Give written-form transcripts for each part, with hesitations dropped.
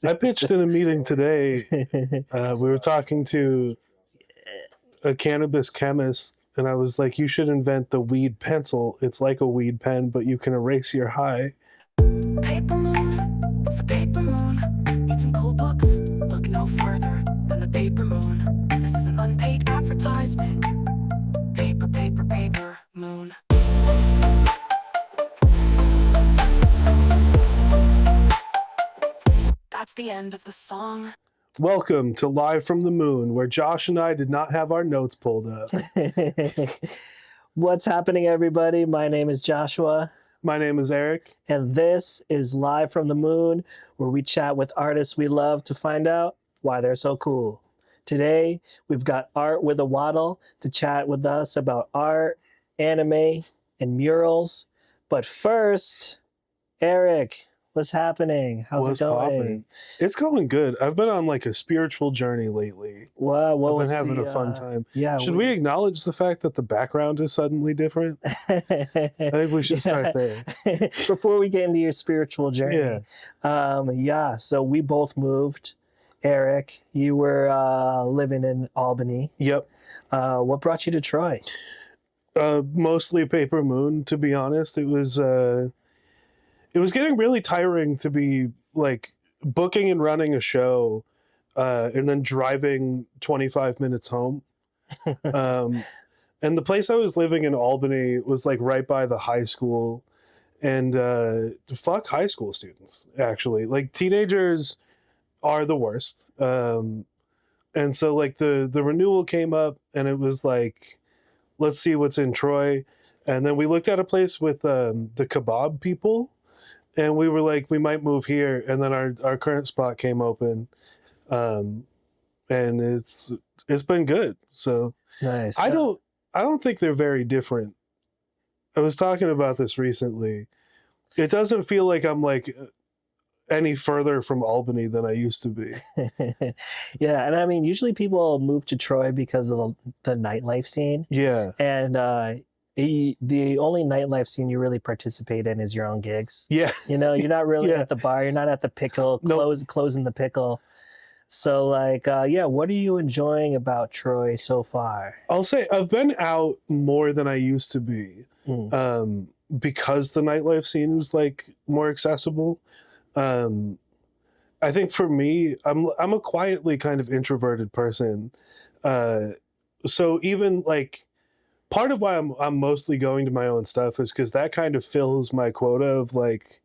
I pitched in a meeting today. We were talking to a cannabis chemist, and I was like, you should invent the weed pencil. It's like a weed pen, but you can erase your high. Paper moon, it's the paper moon. Need some cool books, look no further than the paper moon. This is an unpaid advertisement. Paper moon. That's the end of the song. Welcome to Live from the Moon, where Josh and I did not have our notes pulled up. What's happening, everybody? My name is Joshua. My name is Eric. And this is Live from the Moon, where we chat with artists we love to find out why they're so cool. Today, we've got Art with a Waddle to chat with us about art, anime, and murals. But first, Eric, what's happening? How's it going? Poppin'? It's going good. I've been on like a spiritual journey lately. Well, I've been having a fun time. Yeah. Should we acknowledge the fact that the background is suddenly different? I think we should start there. Before we get into your spiritual journey. Yeah. So we both moved. Eric, you were living in Albany. Yep. What brought you to Troy? Mostly Paper Moon, to be honest. It was getting really tiring to be like booking and running a show and then driving 25 minutes home. And the place I was living in Albany was like right by the high school, and fuck high school students, actually. Like teenagers are the worst. And so like the renewal came up and it was like, let's see what's in Troy. And then we looked at a place with the kebab people. And we were like, we might move here. And then our current spot came open. And it's been good. So Nice. I don't think they're very different. I was talking about this recently. It doesn't feel like I'm like any further from Albany than I used to be. Yeah, and I mean, usually people move to Troy because of the nightlife scene. Yeah. And the only nightlife scene you really participate in is your own gigs. Yeah. You know, you're not really Yeah. at the bar. You're not at the pickle, closing the pickle. So like, what are you enjoying about Troy so far? I'll say I've been out more than I used to be, because the nightlife scene is like more accessible. I think for me, I'm a quietly kind of introverted person. So even like part of why I'm mostly going to my own stuff is because that kind of fills my quota of like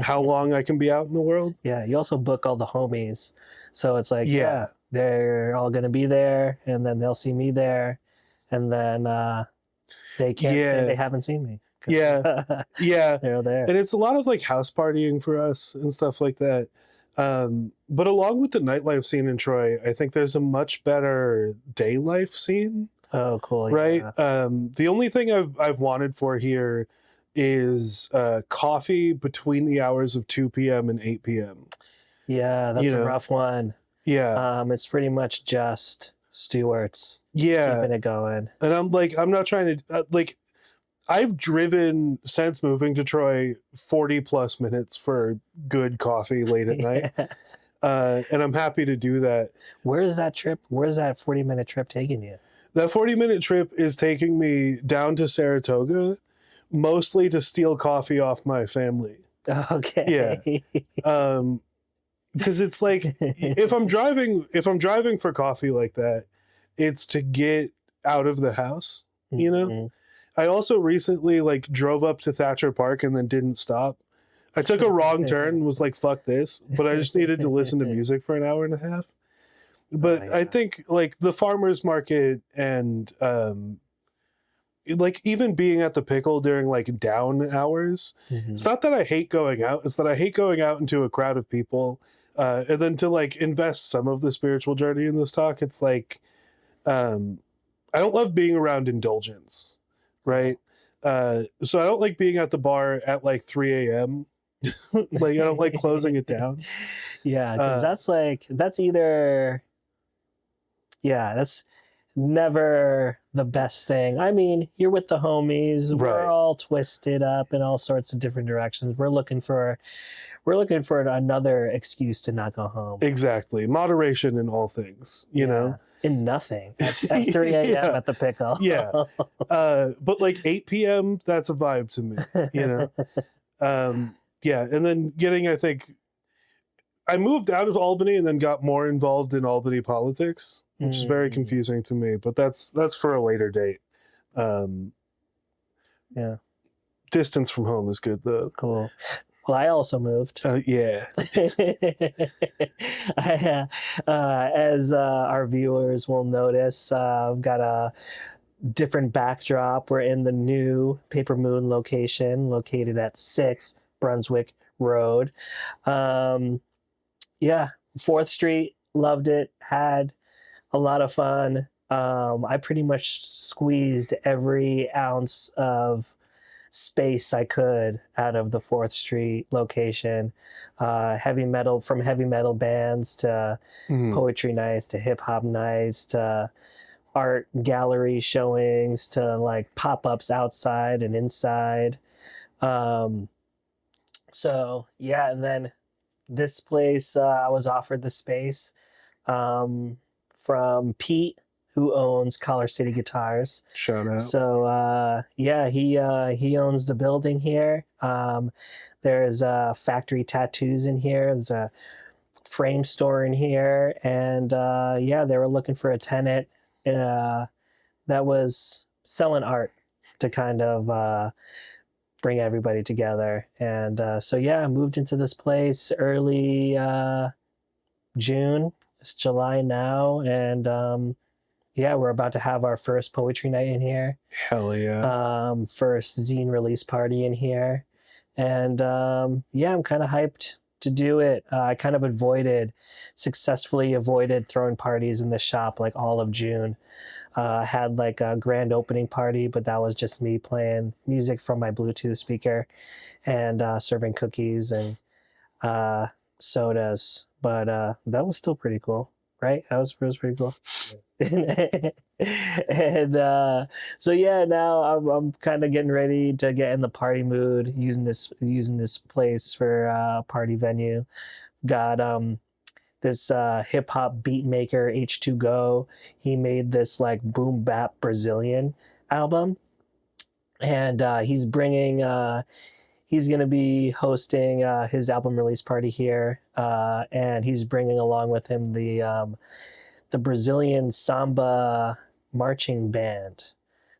how long I can be out in the world. Yeah, you also book all the homies. So it's like, Yeah. they're all going to be there, and then they'll see me there, and then they can't say they haven't seen me. Yeah. Yeah. They're there. And it's a lot of like house partying for us and stuff like that. But along with the nightlife scene in Troy, I think there's a much better day life scene. Oh, cool. Right. Yeah. The only thing I've wanted for here is coffee between the hours of 2 p.m. and 8 p.m. Yeah, that's a rough one. Yeah. It's pretty much just Stewart's Yeah. keeping it going. And I'm not trying to I've driven since moving to Troy 40 plus minutes for good coffee late at night. And I'm happy to do that. Where's that 40-minute trip taking you? That 40-minute trip is taking me down to Saratoga, mostly to steal coffee off my family. Okay. Yeah. Because it's like if I'm driving for coffee like that, it's to get out of the house, you know? Mhm. I also recently like drove up to Thatcher Park and then didn't stop. I took a wrong turn and was like, fuck this, but I just needed to listen to music for an hour and a half. But yeah. I think like the farmer's market and like even being at the pickle during like down hours, it's not that I hate going out, it's that I hate going out into a crowd of people. And then to like invest some of the spiritual journey in this talk, it's like I don't love being around indulgence. Right. So I don't like being at the bar at like 3 a.m. Like I don't like closing it down. Yeah, because that's never the best thing. I mean, you're with the homies. Right. We're all twisted up in all sorts of different directions. We're we're looking for another excuse to not go home. Exactly. Moderation in all things, you know? In nothing at 3 a.m. Yeah. at the pickle. Yeah. But like 8 p.m., that's a vibe to me, you know? Yeah. And then I think I moved out of Albany and then got more involved in Albany politics, which is very confusing to me, but that's for a later date. Yeah. Distance from home is good though. Cool. Well, I also moved. Yeah. As our viewers will notice, I've got a different backdrop. We're in the new Paper Moon location, located at 6 Brunswick Road. Yeah, 4th Street, loved it, had a lot of fun. I pretty much squeezed every ounce of space I could out of the 4th Street location. Heavy metal bands to poetry nights to hip hop nights to art gallery showings to like pop-ups outside and inside. So yeah, and then this place, I was offered the space from Pete, who owns Collar City Guitars. Shout out. So yeah, he owns the building here. There's factory tattoos in here. There's a frame store in here, and yeah, they were looking for a tenant that was selling art to kind of bring everybody together. And so yeah, I moved into this place early June. It's July now, and yeah, we're about to have our first poetry night in here. Hell yeah. First zine release party in here. And yeah, I'm kind of hyped to do it. I kind of successfully avoided throwing parties in the shop like all of June. Had like a grand opening party, but that was just me playing music from my Bluetooth speaker and serving cookies and sodas. But that was still pretty cool, right? That was pretty cool. And so yeah, now I'm kind of getting ready to get in the party mood, using this place for a party venue. Got this hip hop beat maker H2Go. He made this like boom bap Brazilian album, and he's gonna be hosting his album release party here, and he's bringing along with him the Brazilian samba marching band.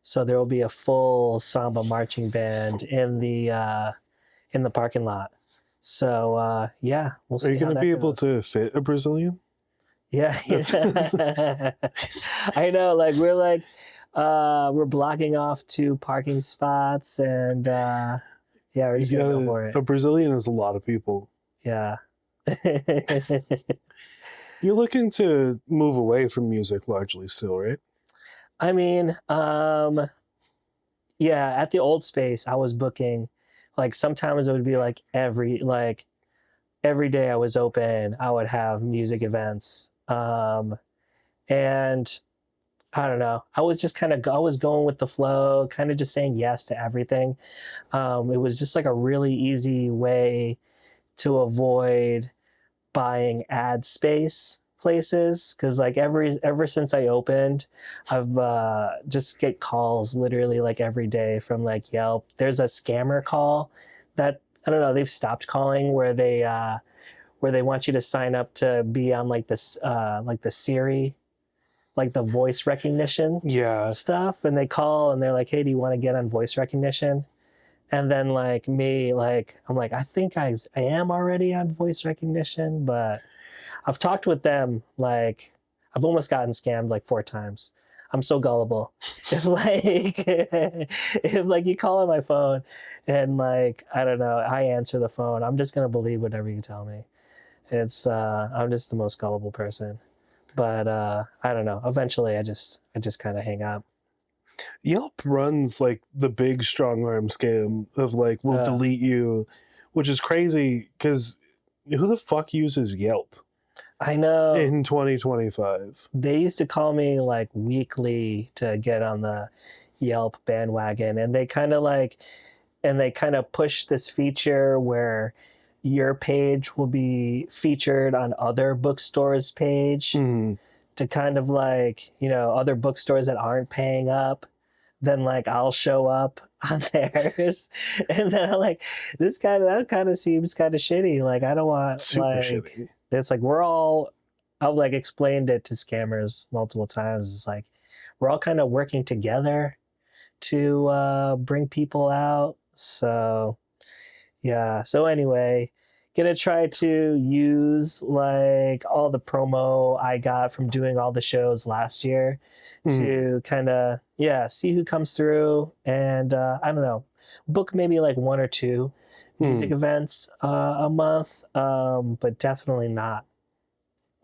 So there will be a full samba marching band in the parking lot. So yeah, we'll see. Are you going to be able to fit a Brazilian? Yeah. I know. Like we're blocking off 2 parking spots, and yeah, we're just gonna go for it. A Brazilian is a lot of people. Yeah. You're looking to move away from music largely still, right? I mean, yeah, at the old space, I was booking, like sometimes it would be like every day I was open, I would have music events. And I don't know, I was going with the flow, kind of just saying yes to everything. It was just like a really easy way to avoid buying ad space places, because like ever since I opened, I've just get calls literally like every day from like Yelp. There's a scammer call that I don't know, they've stopped calling, where they want you to sign up to be on like this like the Siri, like the voice recognition stuff, and they call and they're like, hey, do you want to get on voice recognition? And then like me, like I'm like, I think I am already on voice recognition, but I've talked with them, like I've almost gotten scammed like 4 times. I'm so gullible. If like you call on my phone and like I don't know, I answer the phone, I'm just gonna believe whatever you tell me. It's I'm just the most gullible person. But I don't know. Eventually I just kind of hang up. Yelp runs like the big strong arm scam of like, we'll delete you, which is crazy because who the fuck uses Yelp? I know. In 2025. They used to call me like weekly to get on the Yelp bandwagon, and they kind of push this feature where your page will be featured on other bookstores' page Mhm. to kind of like, other bookstores that aren't paying up. Then like I'll show up on theirs, and then I'm like, that kind of seems kind of shitty. Like I don't want Super like shitty. it's like I've like explained it to scammers multiple times. It's like we're all kind of working together to bring people out. So yeah. So anyway, gonna try to use like all the promo I got from doing all the shows last year Mhm. to kind of see who comes through, and I don't know, book maybe like one or two music Mhm. events a month, but definitely not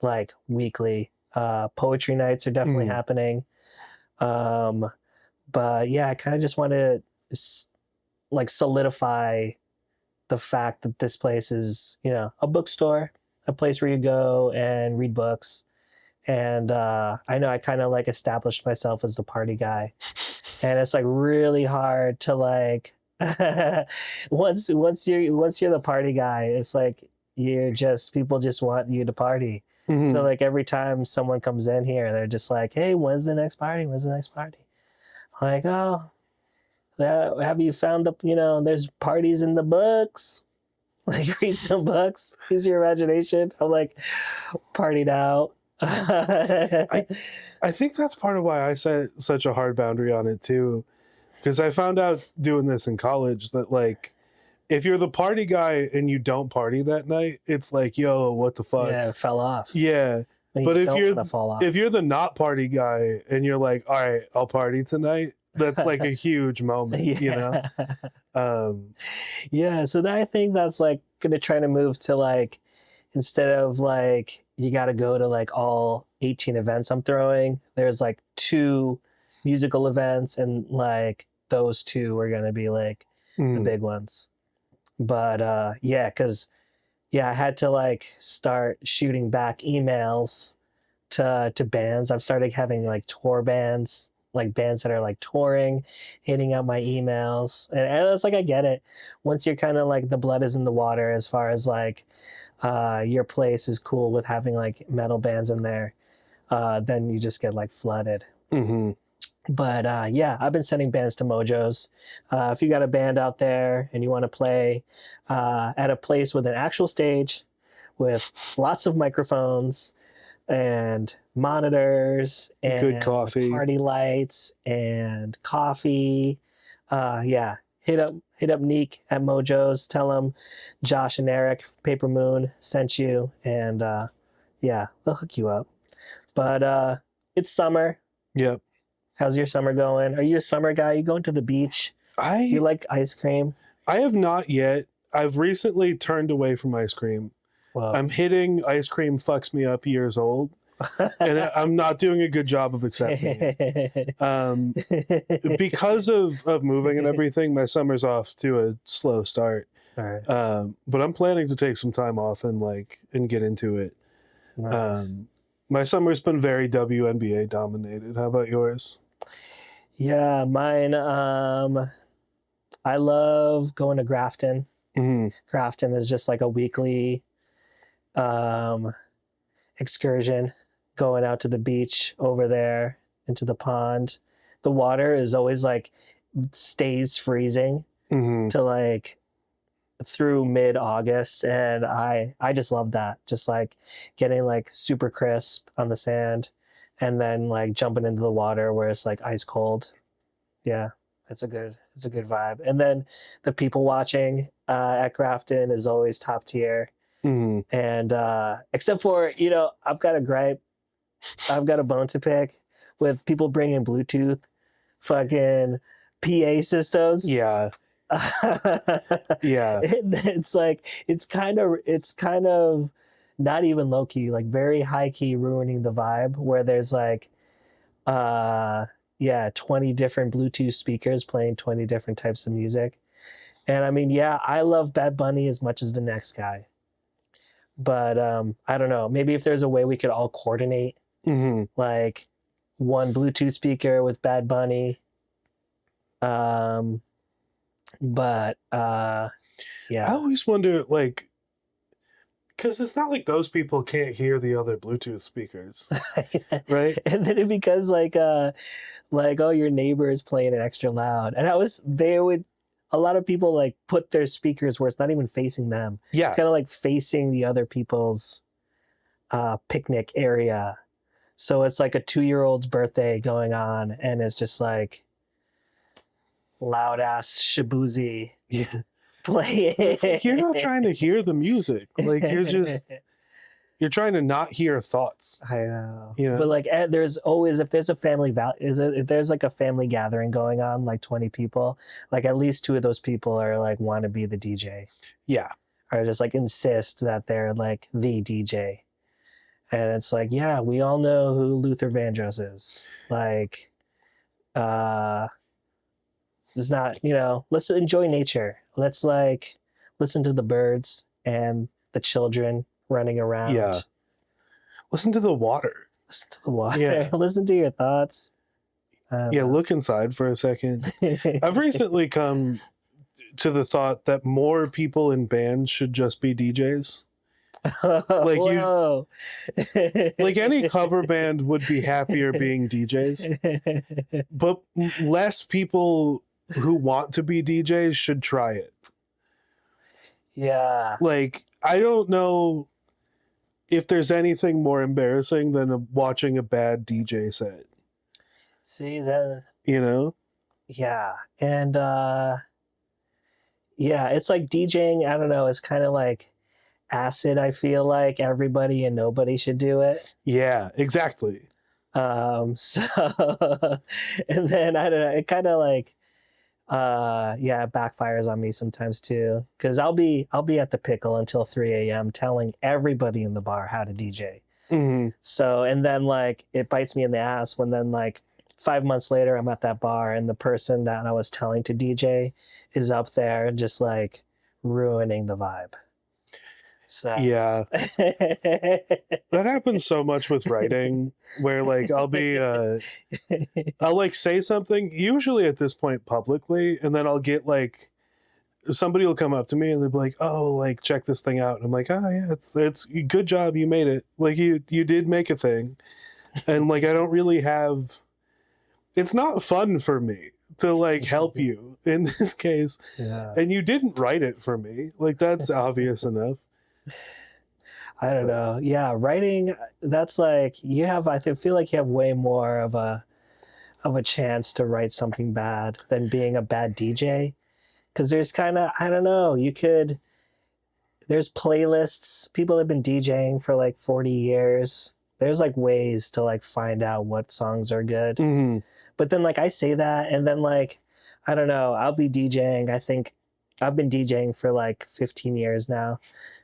like weekly. Poetry nights are definitely Mhm. happening. Um, but yeah, I kind of just want to like solidify the fact that this place is, a bookstore, a place where you go and read books. And I know I kind of like established myself as the party guy, and it's like really hard to like once you're the party guy, it's like you're just people just want you to party. So Mhm. like every time someone comes in here, they're just like, "Hey, when's the next party? When's the next party?" I'm like, "Oh, have you found there's parties in the books." Like read some books, use your imagination. I'm like partied out. I I think that's part of why I set such a hard boundary on it too, because I found out doing this in college that like if you're the party guy and you don't party that night, it's like, yo, what the fuck? Yeah, it fell off. Yeah. Like, But you don't want to fall off. if you're the not party guy and you're like, all right, I'll party tonight, that's like a huge moment, you know? Yeah. Um, Yeah, so I think that's like gonna try to move to like instead of like you got to go to like all 18 events I'm throwing, there's like two musical events, and like those two are gonna be like the mm, big ones. But yeah, because I had to like start shooting back emails to bands. I've started having like tour bands, like bands that are like touring, hitting out my emails, and it's like I get it. Once you're kind of like the blood is in the water as far as like your place is cool with having like metal bands in there, then you just get like flooded. mhm. But yeah, I've been sending bands to Mojos. If you got a band out there and you want to play at a place with an actual stage with lots of microphones and monitors Good and coffee. party lights and coffee, yeah, hit up Neek at Mojos. Tell them Josh and Eric Paper Moon sent you, and yeah, they'll hook you up. But it's summer. Yep. How's your summer going? Are you a summer guy? You going to the beach? You I like ice cream? I have not yet. I've recently turned away from ice cream. Well, I'm hitting ice cream fucks me up years old, and I'm not doing a good job of accepting it. Because of moving and everything, my summer's off to a slow start. All right, But I'm planning to take some time off and get into it. nice. My summer's been very WNBA dominated. How about yours? Yeah, mine. I love going to Grafton. Mhm. Grafton is just like a weekly um, excursion, going out to the beach over there into the pond. The water is always like stays freezing Mhm. to like through mid-August, and I just love that. Just like getting like super crisp on the sand and then like jumping into the water where it's like ice cold. Yeah, it's a good vibe. And then the people watching at Grafton is always top tier. Mhm. And except for, I've got a gripe. I've got a bone to pick with people bringing Bluetooth fucking PA systems. Yeah. Yeah. It's like it's kind of not even low key, like very high key, ruining the vibe where there's like uh yeah, 20 different Bluetooth speakers playing 20 different types of music. And I mean, yeah, I love Bad Bunny as much as the next guy. But I don't know, maybe if there's a way we could all coordinate Mhm. like one Bluetooth speaker with Bad Bunny. Um but I yeah. always wonder, like, Because it's not like those people can't hear the other Bluetooth speakers, right? And then it becomes like, oh, your neighbor is playing it extra loud. And a lot of people like put their speakers where it's not even facing them. Yeah. It's kind of like facing the other people's picnic area. So it's like a 2-year-old's birthday going on, and it's just like loud ass shabuzi Yeah. playing. It's like you're not trying to hear the music. Like you're trying to not hear thoughts. I know. You know? But like there's always, if there's a if there's like a family gathering going on, like 20 people, like at least 2 of those people are like want to be the DJ. Yeah. Or just like insist that they're like the DJ. And it's like, yeah, we all know who Luther Vandross is. Like, it's not, let's enjoy nature. Let's like listen to the birds and the children running around. Yeah. Listen to the water. Listen to the water. Yeah. Listen to your thoughts. Yeah, look inside for a second. I've recently come to the thought that more people in bands should just be DJs. Like Whoa. Like any cover band would be happier being DJs, but less people who want to be DJs should try it. Yeah. Like, I don't know if there's anything more embarrassing than watching a bad DJ set. See that? You know? Yeah. And yeah, it's like DJing, I don't know, it's kind of like acid. I feel like everybody and nobody should do it. Yeah, exactly. So and then I don't know, it kind of like yeah, it backfires on me sometimes too, because I'll be at the pickle until 3 a.m. telling everybody in the bar how to DJ. Mm-hmm. So, and then like it bites me in the ass when then like 5 months later I'm at that bar and the person that I was telling to DJ is up there just like ruining the vibe. So Yeah. That happens so much with writing, where like I'll like say something, usually at this point publicly, and then I'll get like somebody will come up to me and they'll be like, oh, like check this thing out, and I'm like, oh yeah, it's good job, you made it, like you did make a thing. And like I don't really have, it's not fun for me to like help you in this case. Yeah. And you didn't write it for me, like that's obvious enough. I don't know. Yeah, writing, that's like I feel like you have way more of a chance to write something bad than being a bad DJ. Because there's kind of, I don't know, there's playlists. People have been DJing for like 40 years. There's like ways to like find out what songs are good. Mm-hmm. But then like I say that, and then like, I don't know, I'll be DJing. I think I've been DJing for like 15 years now.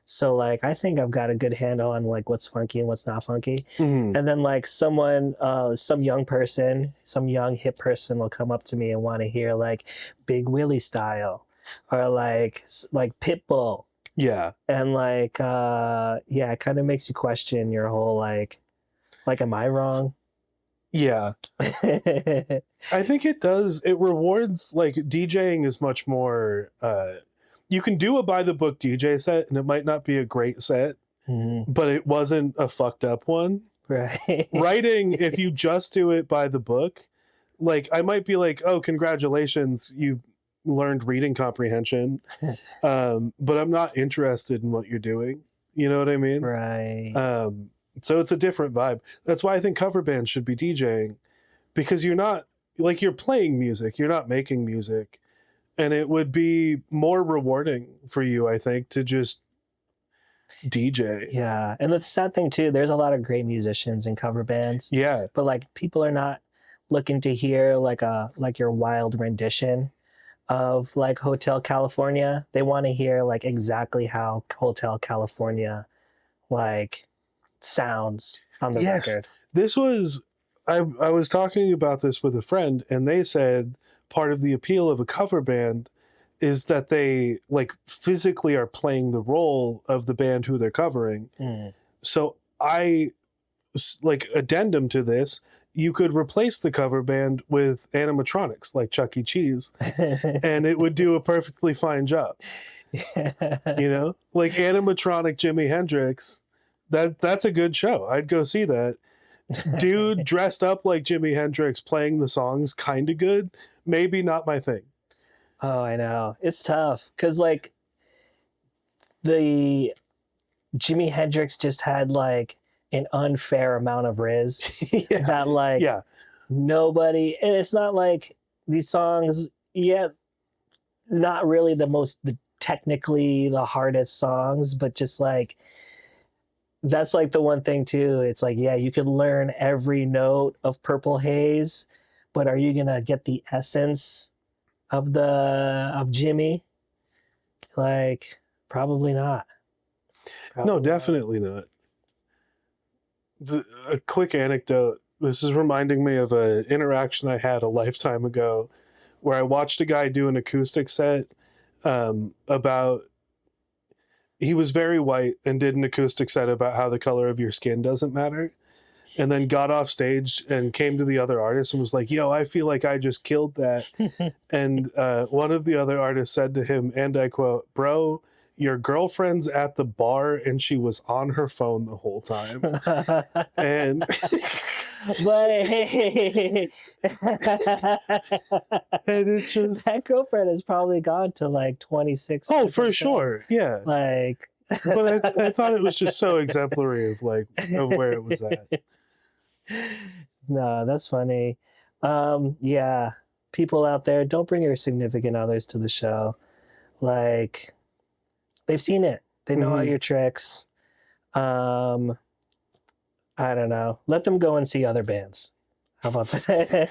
So like I think I've got a good handle on like what's funky and what's not funky. Mm-hmm. And then like someone, some young hip person will come up to me and want to hear like Big Willie style or like Pitbull. Yeah. And like yeah, it kind of makes you question your whole like am I wrong? Yeah. I think it does. It rewards, like DJing is much more you can do a by the book DJ set and it might not be a great set, but it wasn't a fucked up one. Right. Writing, if you just do it by the book, like I might be like, oh, congratulations, you learned reading comprehension. But I'm not interested in what you're doing. You know what I mean? Right. So it's a different vibe. That's why I think cover bands should be DJing, because you're not like, you're playing music, you're not making music. And it would be more rewarding for you, I think, to just DJ. Yeah. And the sad thing too, there's a lot of great musicians in cover bands. Yeah. But like people are not looking to hear like your wild rendition of like Hotel California. They want to hear like exactly how Hotel California like sounds on the record. This was I was talking about this with a friend, and they said part of the appeal of a cover band is that they like physically are playing the role of the band who they're covering. So I like addendum to this, you could replace the cover band with animatronics like Chuck E. Cheese and it would do a perfectly fine job. You know, like animatronic Jimi Hendrix. That's a good show. I'd go see that. Dude dressed up like Jimi Hendrix playing the songs, kind of good. Maybe not my thing. Oh, I know. It's tough because like the Jimi Hendrix just had like an unfair amount of riz Yeah. that like Yeah. nobody, and it's not like these songs, yeah, not really the technically the hardest songs, but just like that's like the one thing too. It's like, yeah, you could learn every note of Purple Haze, but are you gonna get the essence of Jimmy? Like, probably not. No, Probably not. definitely not. A quick anecdote. This is reminding me of an interaction I had a lifetime ago where I watched a guy do an acoustic set about he was very white and did an acoustic set about how the color of your skin doesn't matter, and then got off stage and came to the other artists and was like, yo, I feel like I just killed that. And one of the other artists said to him, and I quote, bro, your girlfriend's at the bar and she was on her phone the whole time. And But hey, and it just, that girlfriend has probably gone to like 26. oh, for sure. Yeah. Like, But I thought it was just so exemplary of like of where it was at. no, that's funny. Yeah, people out there, don't bring your significant others to the show. Like, they've seen it. They know all Mhm. your tricks. I don't know. Let them go and see other bands. How about that?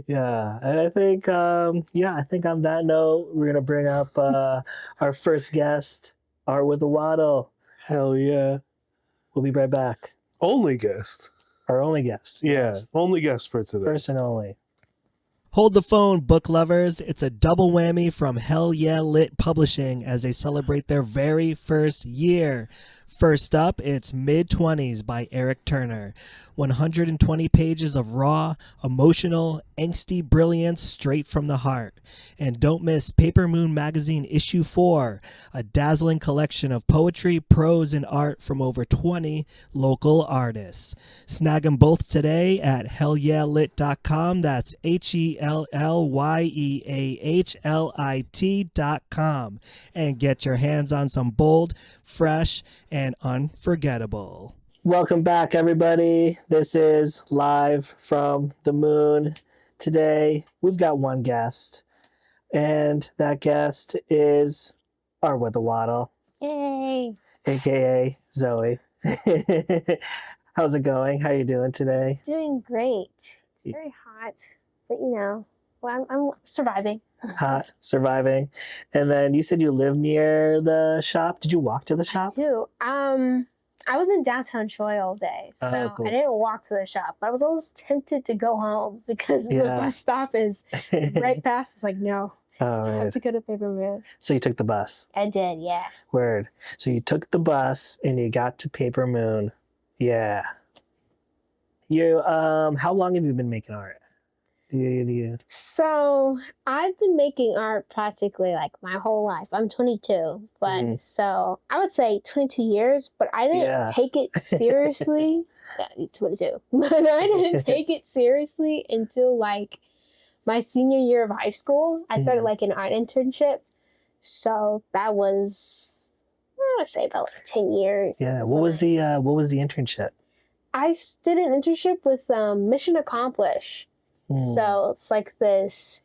Yeah, and I think I think on that note, we're gonna bring up our first guest, Art with a Waddle. Hell yeah. We'll be right back. Only guest. Our only guest. Yeah. Yes. Only guest for today. First and only. Hold the phone, book lovers. It's a double whammy from Hell Yeah Lit Publishing as they celebrate their very first year. First up, it's Mid-20s by Eric Turner. 120 pages of raw, emotional, angsty brilliance straight from the heart. And don't miss Paper Moon Magazine Issue 4, a dazzling collection of poetry, prose, and art from over 20 local artists. Snag them both today at hellyeahlit.com. That's HELLYEAHLIT.com. And get your hands on some bold, fresh, and unforgettable. Welcome back, everybody. This is Live from the Moon. Today, we've got one guest, and that guest is Art with a Waddle, Yay! aka Zoe. How's it going? How you doing today? Doing great. It's very hot, but well, I'm surviving. Hot, surviving. And then you said you live near the shop. Did you walk to the shop? Too. I was in downtown Troy all day, so Oh, cool. I didn't walk to the shop. But I was almost tempted to go home because the Yeah. bus stop is right past. It's like, no, All I have right. to go to Paper Moon. So you took the bus. I did, yeah. Word. So you took the bus and you got to Paper Moon. Yeah. You how long have you been making art? Do you... So I've been making art practically like my whole life. I'm 22, but Mhm. so I would say 22 years, but I didn't Yeah. take it seriously. 22, but I didn't take it seriously until like my senior year of high school. I started Mhm. like an art internship. So that was, I want to say about like 10 years. Yeah. is What was when the internship? I did an internship with Mission Accomplish. Hmm. So it's like this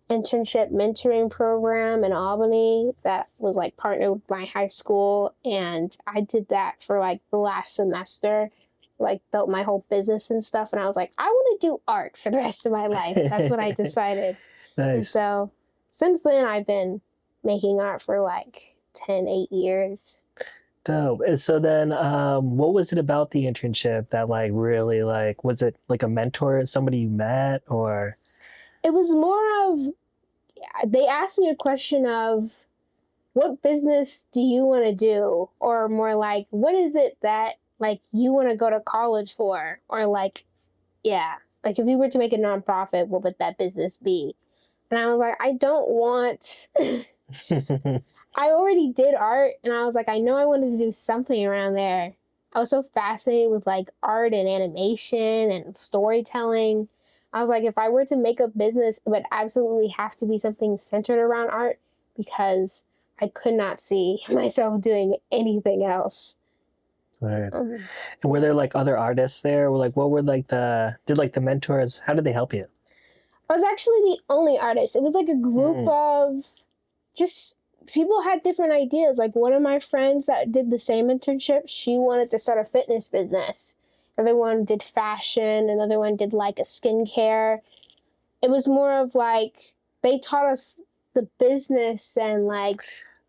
internship mentoring program in Albany that was like partnered with my high school. And I did that for like the last semester, like built my whole business and stuff. And I was like, I want to do art for the rest of my life. That's what I decided. And Nice. so since then, I've been making art for like 8 years. Dope. And so then what was it about the internship that like really like was it like a mentor, somebody you met, or It was more of, they asked me a question of, what business do you want to do? Or more like, what is it that like you want to go to college for? Or like, yeah, like if you were to make a nonprofit, what would that business be? And I was like, I don't want. I already did art, and I was like, I know I wanted to do something around there. I was so fascinated with like art and animation and storytelling. I was like, if I were to make a business, it would absolutely have to be something centered around art because I could not see myself doing anything else. Right. And were there like other artists there? Like, what were like the mentors, how did they help you? I was actually the only artist. It was like a group of just people had different ideas. Like one of my friends that did the same internship, she wanted to start a fitness business. Another one did fashion. Another one did like a skincare. It was more of like they taught us the business and like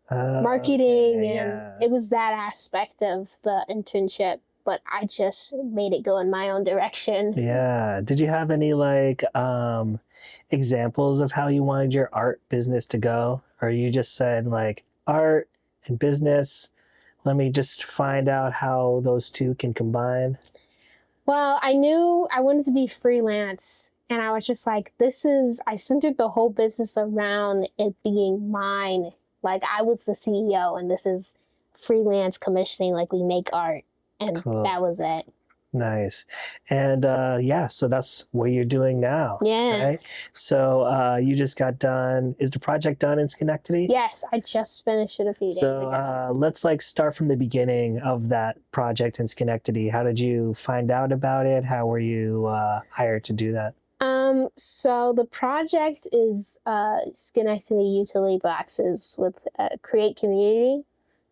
marketing, okay, and yeah. it was that aspect of the internship. But I just made it go in my own direction. Yeah. Did you have any like examples of how you wanted your art business to go? Or you just said like art and business, let me just find out how those two can combine? Well, I knew I wanted to be freelance, and I was just like, I centered the whole business around it being mine. Like, I was the CEO, and this is freelance commissioning, like, we make art, and Cool. that was it. Nice. And yeah, so that's what you're doing now. Yeah. Right? So you just got done. Is the project done in Schenectady? Yes, I just finished it a few days ago. So let's like start from the beginning of that project in Schenectady. How did you find out about it? How were you hired to do that? So the project is Schenectady utility boxes with Create Community.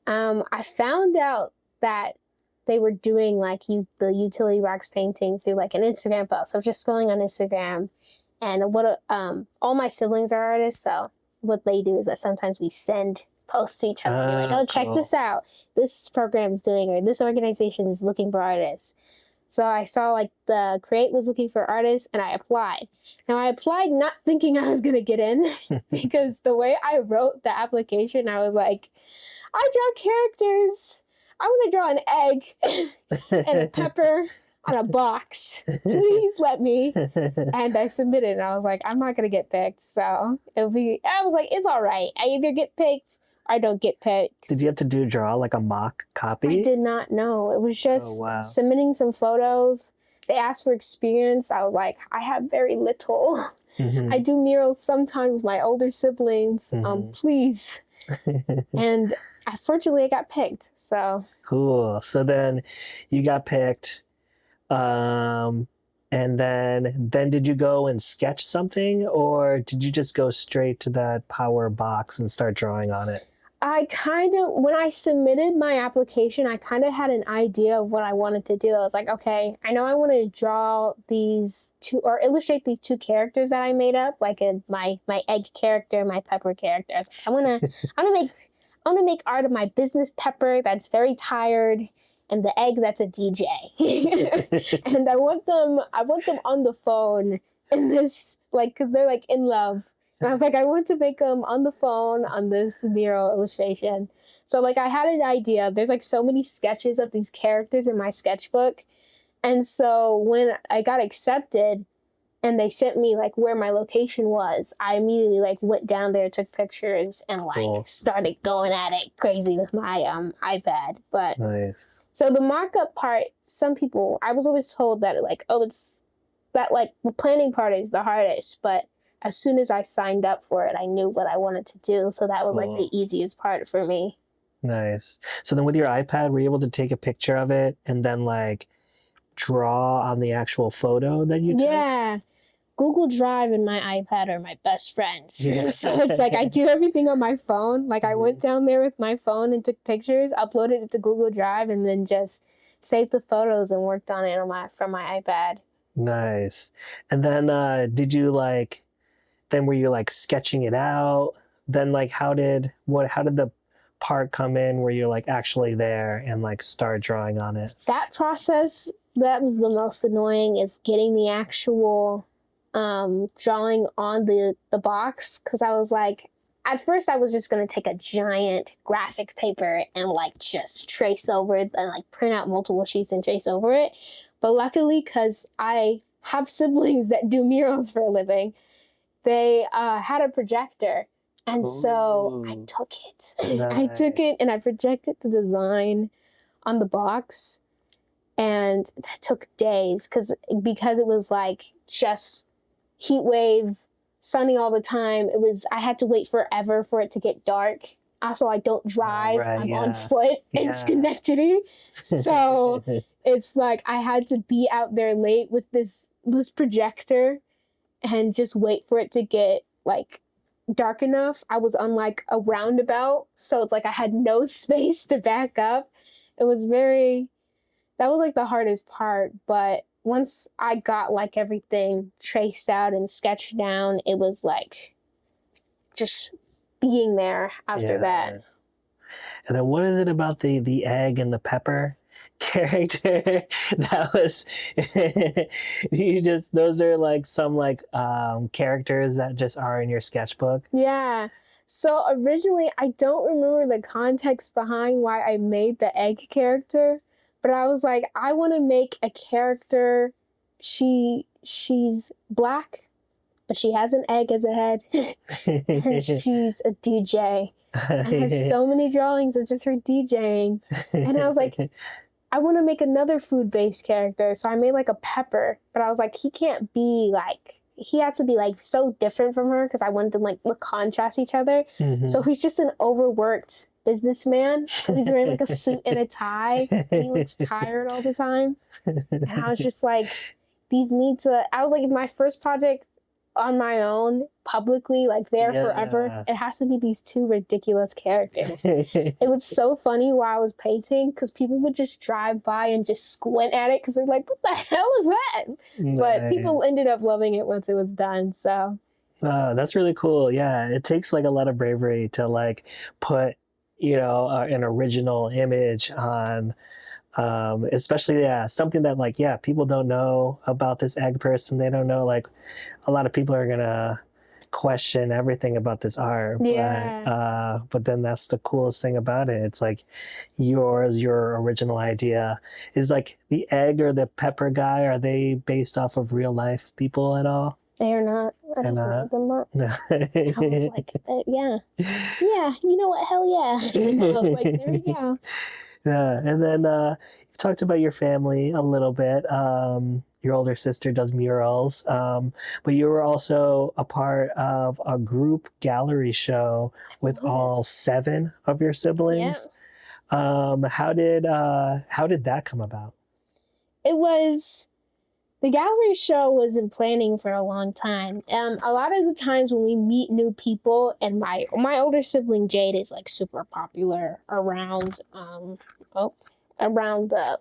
I found out that they were doing like the utility box paintings through like an Instagram post. So just going on Instagram, and all my siblings are artists, so what they do is that sometimes we send posts to each other, and be like, oh, check Cool. this out. This program is doing, or this organization is looking for artists. So I saw like the Create was looking for artists, and I applied. Now I applied not thinking I was gonna get in because the way I wrote the application, I was like, I draw characters. I want to draw an egg and a pepper on a box. Please let me. And I submitted, and I was like, I'm not gonna get picked. So I was like, it's all right. I either get picked or I don't get picked. Did you have to draw like a mock copy? I did not know. It was just wow. submitting some photos. They asked for experience. I was like, I have very little. Mhm. I do murals sometimes with my older siblings. Please. And fortunately, I got picked. So Cool. So then you got picked. And then did you go and sketch something, or did you just go straight to that power box and start drawing on it? when I submitted my application, I kind of had an idea of what I wanted to do. I was like, okay, I know I want to draw these two or illustrate these two characters that I made up, like my egg character, my pepper character. I was like, I want to make art of my business pepper that's very tired, and the egg that's a DJ. And I want them on the phone in this, like, because they're like in love. And I was like, I want to make them on the phone on this mural illustration. So like I had an idea. There's like so many sketches of these characters in my sketchbook. And so when I got accepted and they sent me like where my location was, I immediately like went down there, took pictures, and like Cool. started going at it crazy with my iPad. But Nice. so the mock-up part, some people, I was always told that like, oh, it's that like the planning part is the hardest, but as soon as I signed up for it, I knew what I wanted to do. So that was like the easiest part for me. Nice. So then with your iPad, were you able to take a picture of it and then like draw on the actual photo that you took? Yeah. Google Drive and my iPad are my best friends. Yeah. So it's like I do everything on my phone. Like I went down there with my phone and took pictures, uploaded it to Google Drive, and then just saved the photos and worked on it from my iPad. Nice. And then were you like sketching it out? Then like how did the part come in where you're like actually there and like start drawing on it? That process, that was the most annoying, is getting the actual drawing on the box, because I was like, at first I was just going to take a giant graphic paper and like just trace over it and like print out multiple sheets and trace over it. But luckily, because I have siblings that do murals for a living, they had a projector. And so I Ooh. took it. I took it and I projected the design on the box. And that took days because it was like just heat wave, sunny all the time. I had to wait forever for it to get dark. Also, I don't drive. I'm on foot in Schenectady. So it's like I had to be out there late with this projector and just wait for it to get like dark enough. I was on like a roundabout, so it's like I had no space to back up. That was like the hardest part, but once I got like everything traced out and sketched down, it was like just being there after that. And then what is it about the egg and the pepper character that was those are like some like characters that just are in your sketchbook? Yeah. So originally I don't remember the context behind why I made the egg character, but I was like, I want to make a character. She's black, but she has an egg as a head. And she's a DJ. I have so many drawings of just her DJing. And I was like, I want to make another food-based character. So I made like a pepper, but I was like, he had to be like so different from her because I wanted them like to contrast each other. Mm-hmm. So he's just an overworked businessman. So he's wearing like a suit and a tie. And he looks tired all the time. And I was just like, I was like, my first project on my own, publicly, like forever, it has to be these two ridiculous characters. It was so funny while I was painting because people would just drive by and just squint at it because they're like, what the hell is that? Nice. But people ended up loving it once it was done, so. That's really cool. Yeah, it takes like a lot of bravery to like put, an original image on especially something that like people don't know about this egg person. They don't know, like a lot of people are gonna question everything about this art. But then that's the coolest thing about it. It's like your original idea. Is like the egg or the pepper guy, are they based off of real life people at all? They are not. I just made them up. I was like, yeah, you know what, hell yeah. I was like, there we go. Yeah, and then you've talked about your family a little bit. Your older sister does murals, but you were also a part of a group gallery show with all 7 of your siblings. Yeah. How did that come about? The gallery show was in planning for a long time. A lot of the times when we meet new people, and my older sibling Jade is like super popular around the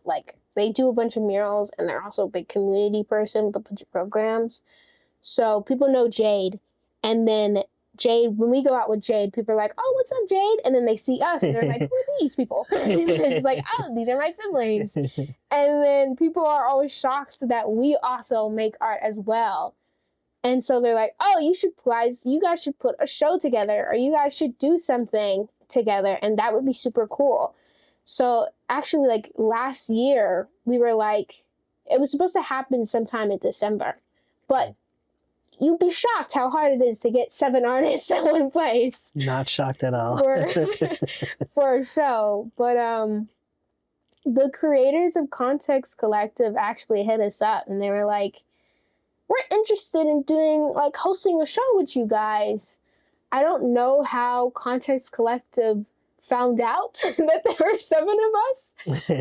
like, they do a bunch of murals and they're also a big community person with a bunch of programs. So people know Jade, and then Jade, when we go out with Jade, people are like, oh, what's up, Jade? And then they see us and they're like, who are these people? And it's like, oh, these are my siblings. And then people are always shocked that we also make art as well. And so they're like, oh, you guys should put a show together, or you guys should do something together. And that would be super cool. So actually, like last year, we were like, it was supposed to happen sometime in December, but you'd be shocked how hard it is to get 7 artists at one place. Not shocked at all. for a show. But the creators of Context Collective actually hit us up and they were like, we're interested in doing, like, hosting a show with you guys. I don't know how Context Collective found out that there were 7 of us.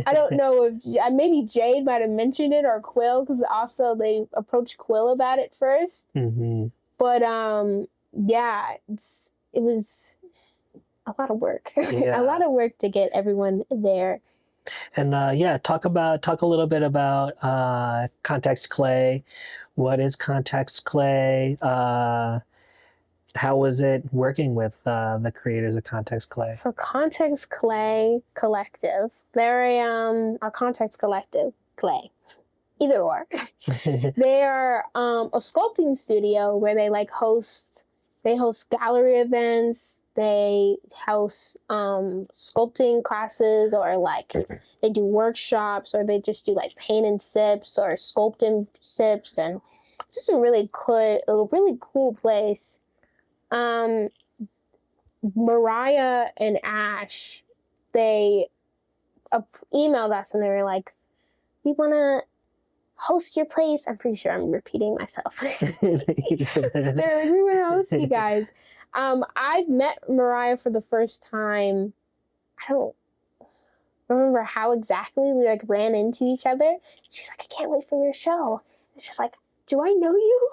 I don't know if maybe Jade might have mentioned it, or Quill, because also they approached Quill about it first. Mm-hmm. But it was a lot of work. A lot of work to get everyone there. And talk a little bit about Context Clay. What is Context Clay? How was it working with the creators of Context Clay? So Context Clay Collective, they're our Context Collective Clay, either or. They are a sculpting studio where they host gallery events. They host sculpting classes, or they do workshops, or they just do paint and sips or sculpt and sips, and just a really cool place. Mariah and Ash, they emailed us and they were like, we want to host your place. I'm pretty sure I'm repeating myself. They're like, we want to host you guys. I've met Mariah for the first time. I don't remember how exactly we like ran into each other. She's like, I can't wait for your show. It's just like, do I know you?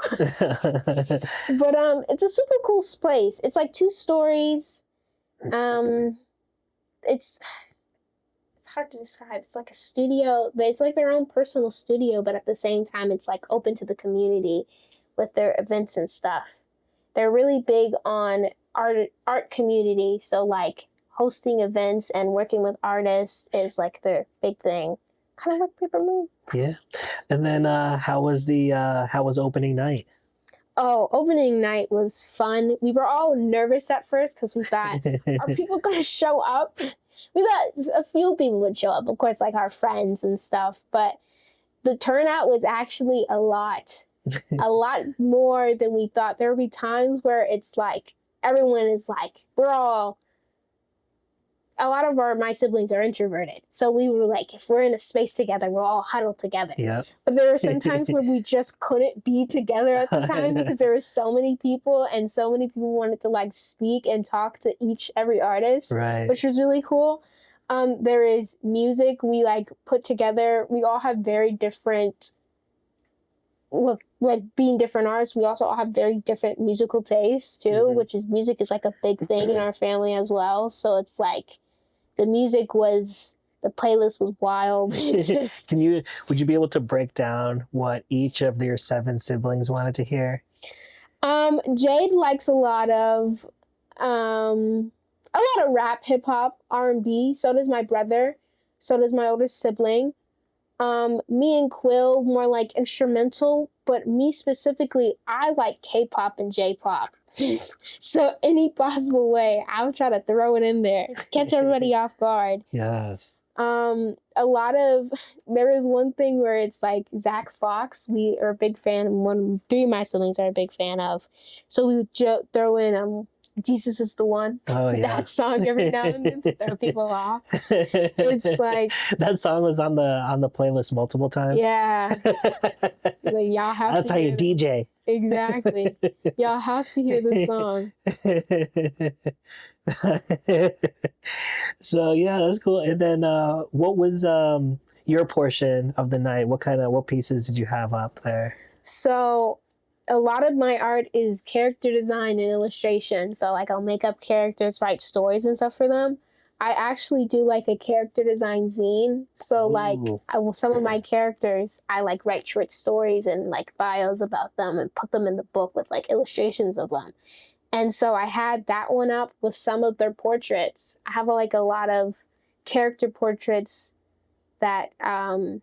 But it's a super cool place. It's like 2 stories. It's hard to describe. It's like a studio. It's like their own personal studio, but at the same time, it's like open to the community with their events and stuff. They're really big on art community. So like hosting events and working with artists is like their big thing. Kind of like Paper Moon. Yeah. And then how was opening night? Oh, opening night was fun. We were all nervous at first because we thought, are people going to show up? We thought a few people would show up, of course, like our friends and stuff. But the turnout was actually a lot more than we thought. There would be times where it's like, everyone is like, a lot of my siblings are introverted. So we were like, if we're in a space together, we're all huddled together. Yeah. But there were some times where we just couldn't be together at the time because there were so many people and so many people wanted to like speak and talk to every artist, Right. which was really cool. There is music we like put together. We all have very different, like being different artists, we also all have very different musical tastes too, Mhm. which is music is like a big thing in our family as well. So it's like, the playlist was wild. It's just would you be able to break down what each of your 7 siblings wanted to hear? Jade likes a lot of rap, hip hop, R&B. So does my brother. So does my older sibling. Me and Quill more like instrumental, but me specifically, I like K-pop and J-pop. So any possible way, I'll try to throw it in there, catch everybody off guard. Yes. There is one thing where it's like Zach Fox, we are a big fan, 3 of my siblings are a big fan of. So we would throw in Jesus is the One. Oh yeah. That song every now and then to throw people off. It's like that song was on the playlist multiple times. Yeah. Like, y'all have That's to how you hear DJ. Exactly. Y'all have to hear this song. So yeah, that's cool. And then what was your portion of the night? What pieces did you have up there? So a lot of my art is character design and illustration. So like I'll make up characters, write stories and stuff for them. I actually do like a character design zine. So like some of my characters, I like write short stories and like bios about them and put them in the book with like illustrations of them. And so I had that one up with some of their portraits. I have like a lot of character portraits that I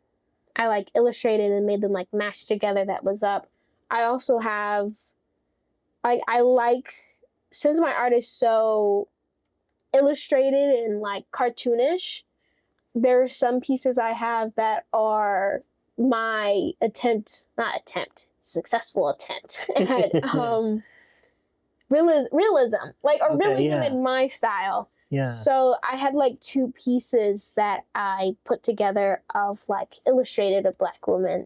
like illustrated and made them like mashed together that was up. I also have, since my art is so illustrated and like cartoonish, there are some pieces I have that are my successful attempt at realism, realism in my style. Yeah. So I had like 2 pieces that I put together of like illustrations of Black women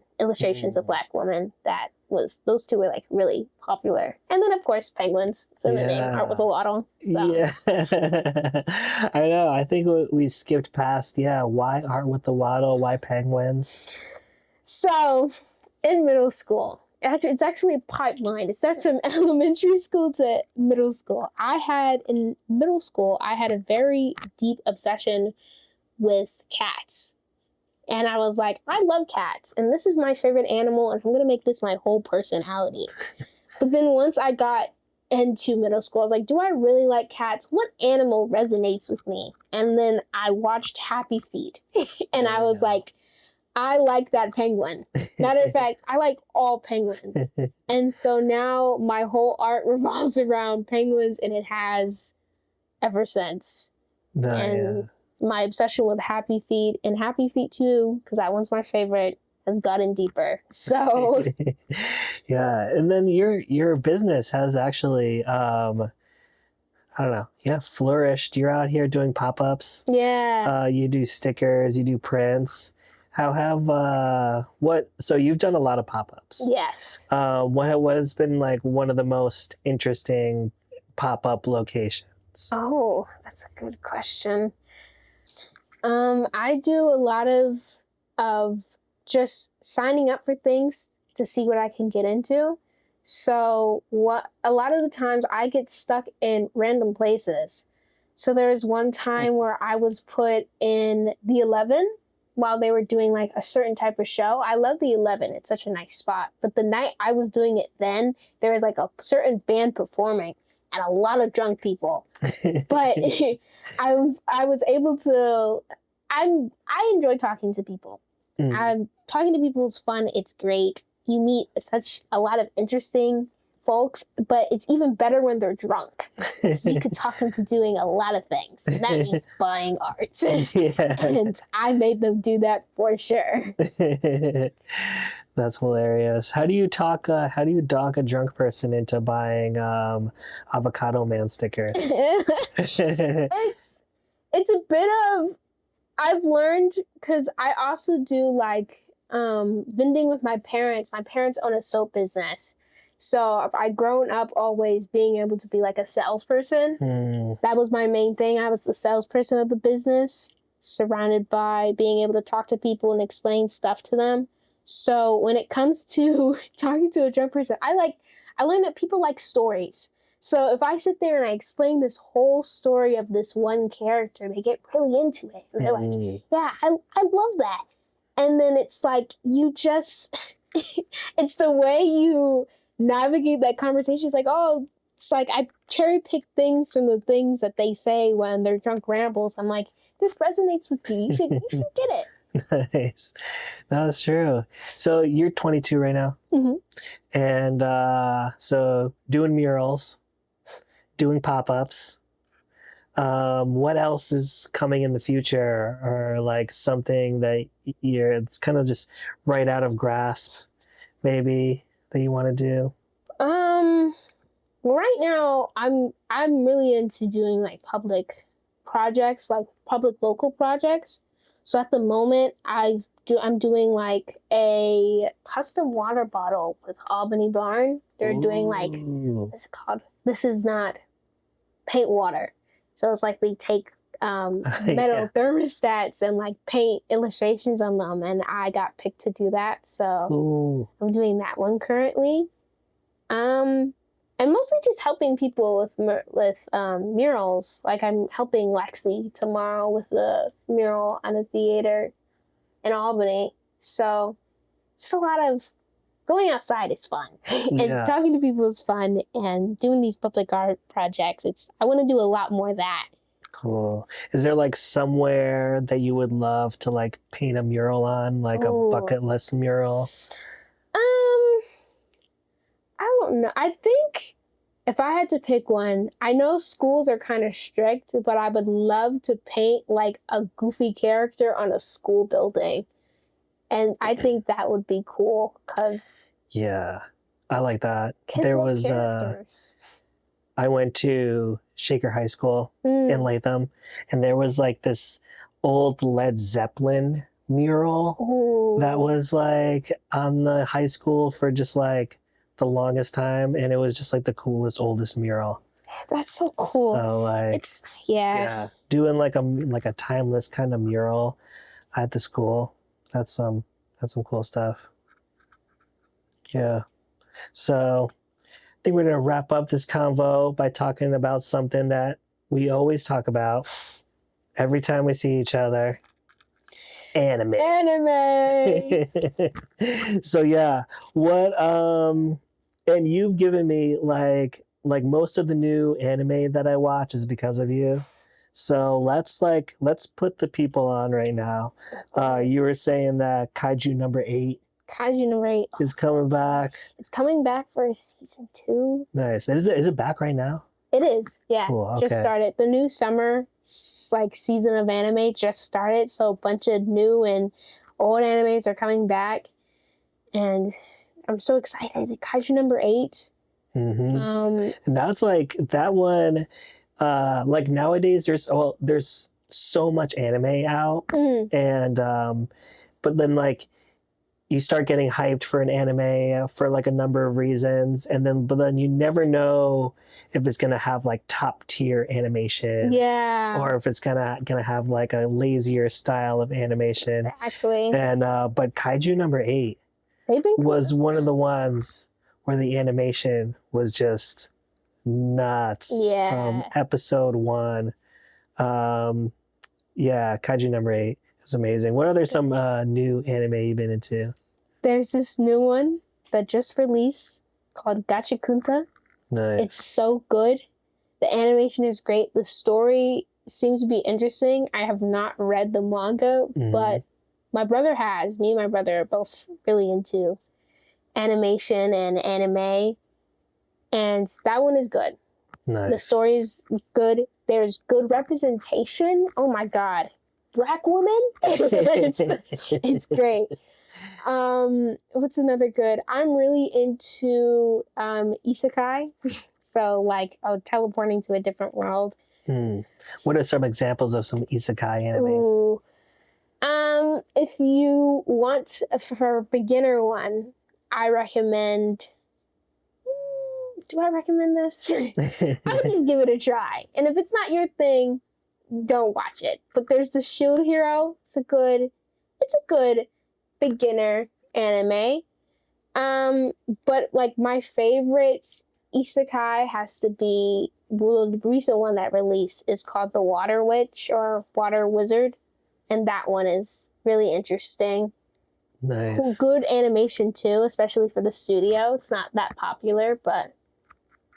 those 2 were like really popular. And then of course penguins. It's in the name, Art with a Waddle. So. Yeah. I know. I think we skipped past, why Art with the Waddle? Why penguins? So in middle school, it's actually a pipeline. It starts from elementary school to middle school. In middle school, I had a very deep obsession with cats. And I was like, I love cats, and this is my favorite animal, and I'm going to make this my whole personality. But then once I got into middle school, I was like, do I really like cats? What animal resonates with me? And then I watched Happy Feet, and I was like, I like that penguin. Matter of fact, I like all penguins. And so now my whole art revolves around penguins, and it has ever since. My obsession with Happy Feet and Happy Feet 2, because that one's my favorite, has gotten deeper. So Yeah, and then your business has actually I don't know, yeah, flourished. You're out here doing pop-ups. yeah. You do stickers, you do prints. How have what? So you've done a lot of pop-ups. Yes. What has been like one of the most interesting pop-up locations? Oh, that's a good question. I do a lot of just signing up for things to see what I can get into. So what a lot of the times I get stuck in random places. So there was one time where I was put in the 11 while they were doing like a certain type of show. I love the 11. It's such a nice spot. But the night I was doing it then, there was like a certain band performing and a lot of drunk people. But I was able to I enjoy talking to people. Talking to people is fun. It's great. You meet such a lot of interesting folks, but it's even better when they're drunk. So you could talk them to doing a lot of things. And that means buying art. Yeah. And I made them do that for sure. That's hilarious. How do you talk a drunk person into buying Avocado Man stickers? It's a bit of I've learned because I also do like vending with my parents. My parents own a soap business. So I've grown up always being able to be like a salesperson. That was my main thing. I was the salesperson of the business, surrounded by being able to talk to people and explain stuff to them. So when it comes to talking to a drunk person, I learned that people like stories. So if I sit there and I explain this whole story of this one character, they get really into it. And they're like, yeah, I love that. And then it's like, you just, it's the way you navigate that conversation. It's like, oh, it's like I cherry pick things from the things that they say when they're drunk rambles. I'm like, this resonates with you. You should get it. Nice. No, that's true. So you're 22 right now. Mm-hmm. And so doing murals, doing pop-ups. What else is coming in the future, or like something that it's kind of just right out of grasp, maybe, that you want to do? Right now I'm really into doing like public projects, like public local projects. So at the moment I'm doing like a custom water bottle with Albany Barn. They're doing like, what's it called? This is not paint water. So it's like they take metal thermostats and like paint illustrations on them, and I got picked to do that. So I'm doing that one currently. And mostly just helping people with murals. Like I'm helping Lexi tomorrow with the mural on a theater in Albany. So just a lot of going outside is fun. And talking to people is fun, and doing these public art projects, I want to do a lot more of that. Cool. Is there like somewhere that you would love to like paint a mural on, like a bucket list mural? I don't know. I think if I had to pick one, I know schools are kind of strict, but I would love to paint like a goofy character on a school building. And I think that would be cool because yeah, I like that. Kids There love was characters. I went to Shaker High School in Latham, and there was like this old Led Zeppelin mural that was like on the high school for just like the longest time, and it was just like the coolest, oldest mural. That's so cool. So like It's doing like a timeless kind of mural at the school. That's some cool stuff. Yeah. So I think we're gonna wrap up this convo by talking about something that we always talk about every time we see each other. Anime. So yeah, what and you've given me like most of the new anime that I watch is because of you. So let's put the people on right now. You were saying that Kaiju number 8 is coming back. It's coming back for season 2. Nice. Is it back right now? It is, yeah. Cool, okay. Just started. The new summer like season of anime just started, so a bunch of new and old animes are coming back, and I'm so excited. Kaiju number 8. And that's like that one. Like nowadays, there's so much anime out, and but then like you start getting hyped for an anime for like a number of reasons, and then you never know if it's gonna have like top tier animation, or if it's gonna have like a lazier style of animation. Exactly. And but Kaiju number 8 was one of the ones where the animation was just nuts from episode 1. Kaiju number 8 is amazing. What other some new anime you've been into? There's this new one that just released called Gachakunta. Nice. It's so good. The animation is great. The story seems to be interesting. I have not read the manga, but my brother has. Me and my brother are both really into animation and anime, and that one is good. Nice. The story is good. There's good representation. Oh my god, Black women. it's great. What's another good? I'm really into isekai. So like teleporting to a different world. What are some examples of some isekai animes? Ooh. If you want for a beginner one, I recommend. Do I recommend this? I would just give it a try. And if it's not your thing, don't watch it. But there's the Shield Hero. It's a good beginner anime. But like my favorite isekai has to be the recent one that released is called The Water Witch or Water Wizard. And that one is really interesting. Nice. Good animation too, especially for the studio. It's not that popular, but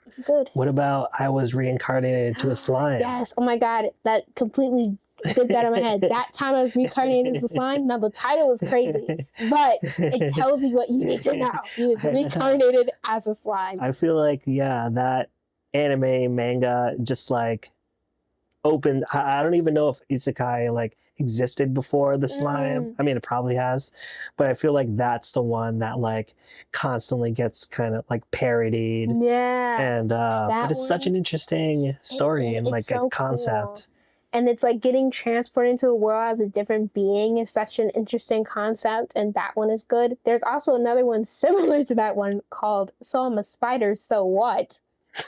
it's good. What about I Was Reincarnated into a Slime? Yes. Oh my god, that completely did that in my head. That time I was reincarnated as a slime. Now the title is crazy, but it tells you what you need to know. He was reincarnated as a slime. I feel like that anime manga just like opened. I don't even know if isekai like existed before the slime. I mean, it probably has, but I feel like that's the one that like constantly gets kind of like parodied. Yeah. And but it's such an interesting story and like so a concept. Cool. And it's like getting transported into the world as a different being is such an interesting concept, and that one is good. There's also another one similar to that one called So I'm a Spider, So What?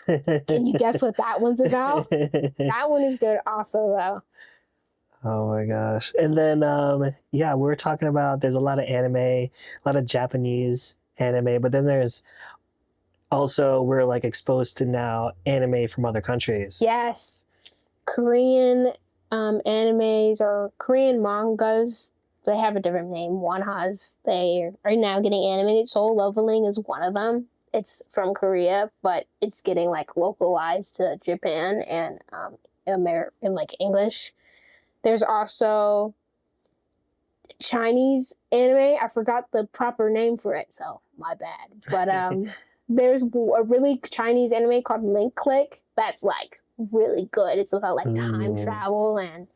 Can you guess what that one's about? That one is good also, though. Oh my gosh. And then, we're talking about there's a lot of anime, a lot of Japanese anime, but then there's also, we're like exposed to now anime from other countries. Yes. Korean animes or Korean mangas, they have a different name. Wanhas. They are now getting animated. Soul Leveling is one of them. It's from Korea, but it's getting like localized to Japan and like English. There's also Chinese anime. I forgot the proper name for it, so my bad. But there's a really Chinese anime called Link Click that's like really good. It's about like time travel, and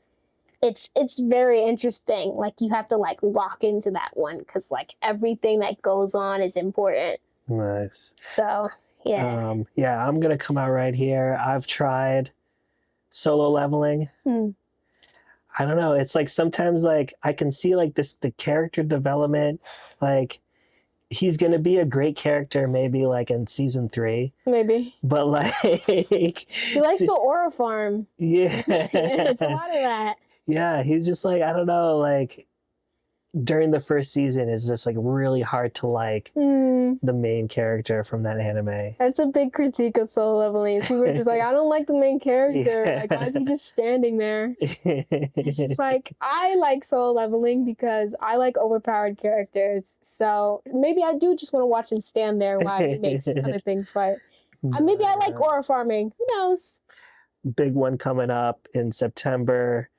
it's very interesting. Like you have to like lock into that one because like everything that goes on is important. Nice. So yeah. I'm gonna come out right here. I've tried Solo Leveling. I don't know. It's like sometimes like I can see like the character development, like he's gonna be a great character maybe like in season 3. Maybe. But like he likes to aura farm. Yeah. It's a lot of that. Yeah, he's just like, I don't know, like during the first season is just like really hard to like the main character from that anime. That's a big critique of Solo Leveling. People are just like, I don't like the main character. Yeah. Like, why is he just standing there? It's just like, I like Solo Leveling because I like overpowered characters. So maybe I do just want to watch him stand there while he makes other things. But maybe I like aura farming. Who knows? Big one coming up in September.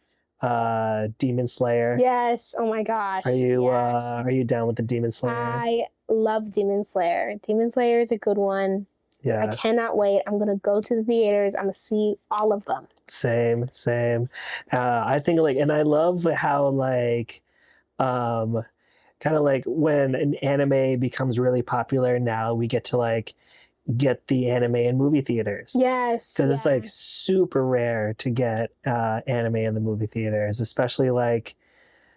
Demon Slayer. Yes. Oh my gosh. Are you down with the Demon Slayer? I love Demon Slayer. Demon Slayer is a good one. Yeah. I cannot wait. I'm gonna go to the theaters. I'm gonna see all of them. Same. I think like, and I love how like Kind of like when an anime becomes really popular now, we get to like get the anime in movie theaters. Yes. Because it's like super rare to get anime in the movie theaters, especially like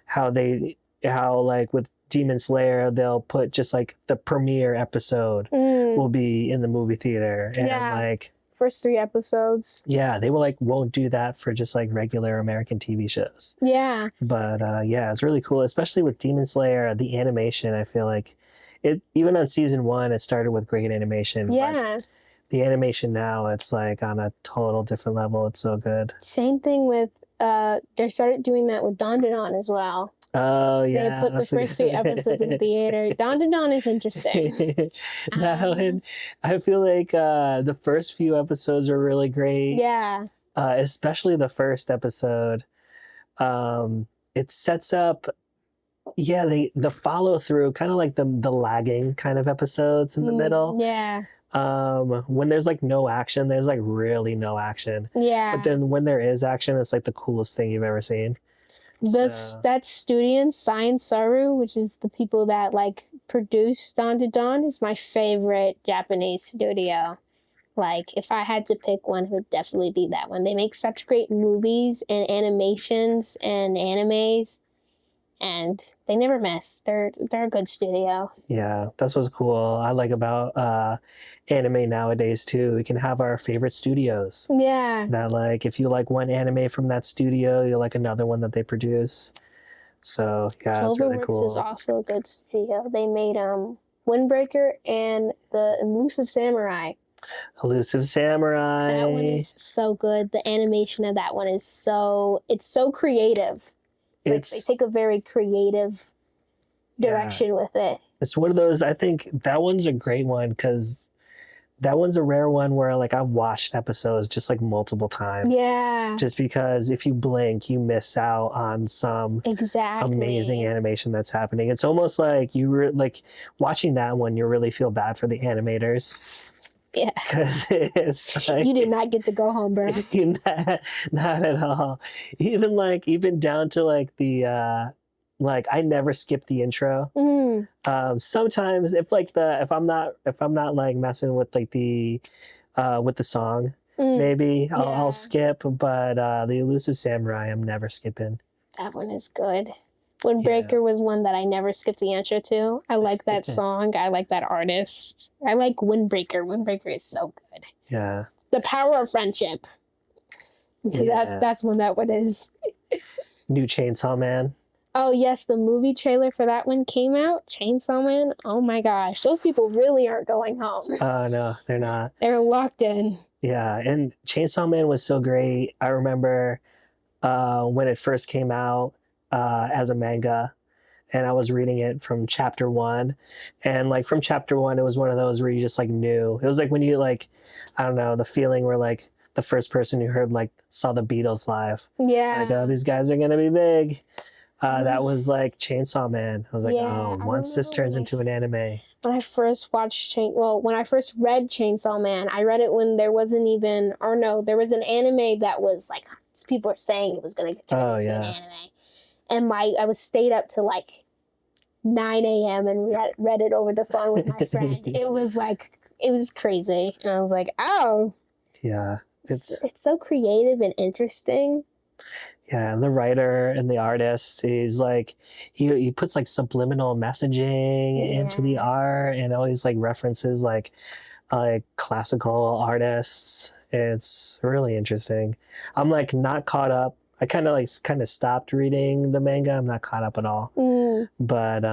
how like with Demon Slayer, they'll put just like the premiere episode will be in the movie theater. And like first 3 episodes. Yeah, they will like won't do that for just like regular American TV shows. Yeah. But yeah, it's really cool, especially with Demon Slayer, the animation. I feel like it even on season 1, it started with great animation. Yeah. But the animation now, it's like on a total different level. It's so good. Same thing with they started doing that with Dawn as well. Oh yeah, they put the first 3 episodes in the theater. Dawn is interesting. That one, I feel like the first few episodes are really great. Yeah. Especially the first episode. It sets up, the follow through, kind of like the lagging kind of episodes in the middle. Yeah. When there's like no action, there's like really no action. Yeah. But then when there is action, it's like the coolest thing you've ever seen. That studio, Science Saru, which is the people that like produce Dawn, is my favorite Japanese studio. Like, if I had to pick one, it would definitely be that one. They make such great movies and animations and animes, and they never miss. They're a good studio. Yeah, that's what's cool. I like about anime nowadays too. We can have our favorite studios. Yeah. That like if you like one anime from that studio, you like another one that they produce. So yeah, it's really cool. Cloverworks is also a good studio. They made Windbreaker and the Elusive Samurai. Elusive Samurai. That one is so good. The animation of that one is so creative. It's like they take a very creative direction with it. It's one of those, I think that one's a great one because that one's a rare one where like I've watched episodes just like multiple times. Yeah. Just because if you blink, you miss out on some amazing animation that's happening. It's almost like like watching that one, you really feel bad for the animators. Yeah. Because it's like, you did not get to go home, bro. Not at all. Even down to like the like I never skip the intro. Sometimes if I'm not like messing with like the song, maybe I'll skip. But the Elusive Samurai, I'm never skipping. That one is good. Windbreaker was one that I never skipped the intro to. I like that song. I like that artist. I like Windbreaker. Windbreaker is so good. Yeah. The Power of Friendship. Yeah. That's when that one is. New Chainsaw Man. Oh yes, the movie trailer for that one came out. Chainsaw Man. Oh my gosh, those people really aren't going home. Oh no, they're not. They're locked in. Yeah, and Chainsaw Man was so great. I remember when it first came out as a manga, and I was reading it from chapter 1, and like from chapter 1, it was one of those where you just like knew. It was like when you like, I don't know, the feeling where like the first person you heard like saw the Beatles live. Yeah. Like, oh, these guys are gonna be big. That was like Chainsaw Man. I was like, once this turns into an anime. When I first watched when I first read Chainsaw Man, I read it when there wasn't even, there was an anime that was like, people were saying it was going to turn into an anime. And I was stayed up to like 9 a.m. and read it over the phone with my friend. It was crazy. And I was like, oh. Yeah. It's so creative and interesting. Yeah, and the writer and the artist, he's like, he puts like subliminal messaging into the art and all these like references like classical artists. It's really interesting. I'm like not caught up. I kind of stopped reading the manga. I'm not caught up at all. But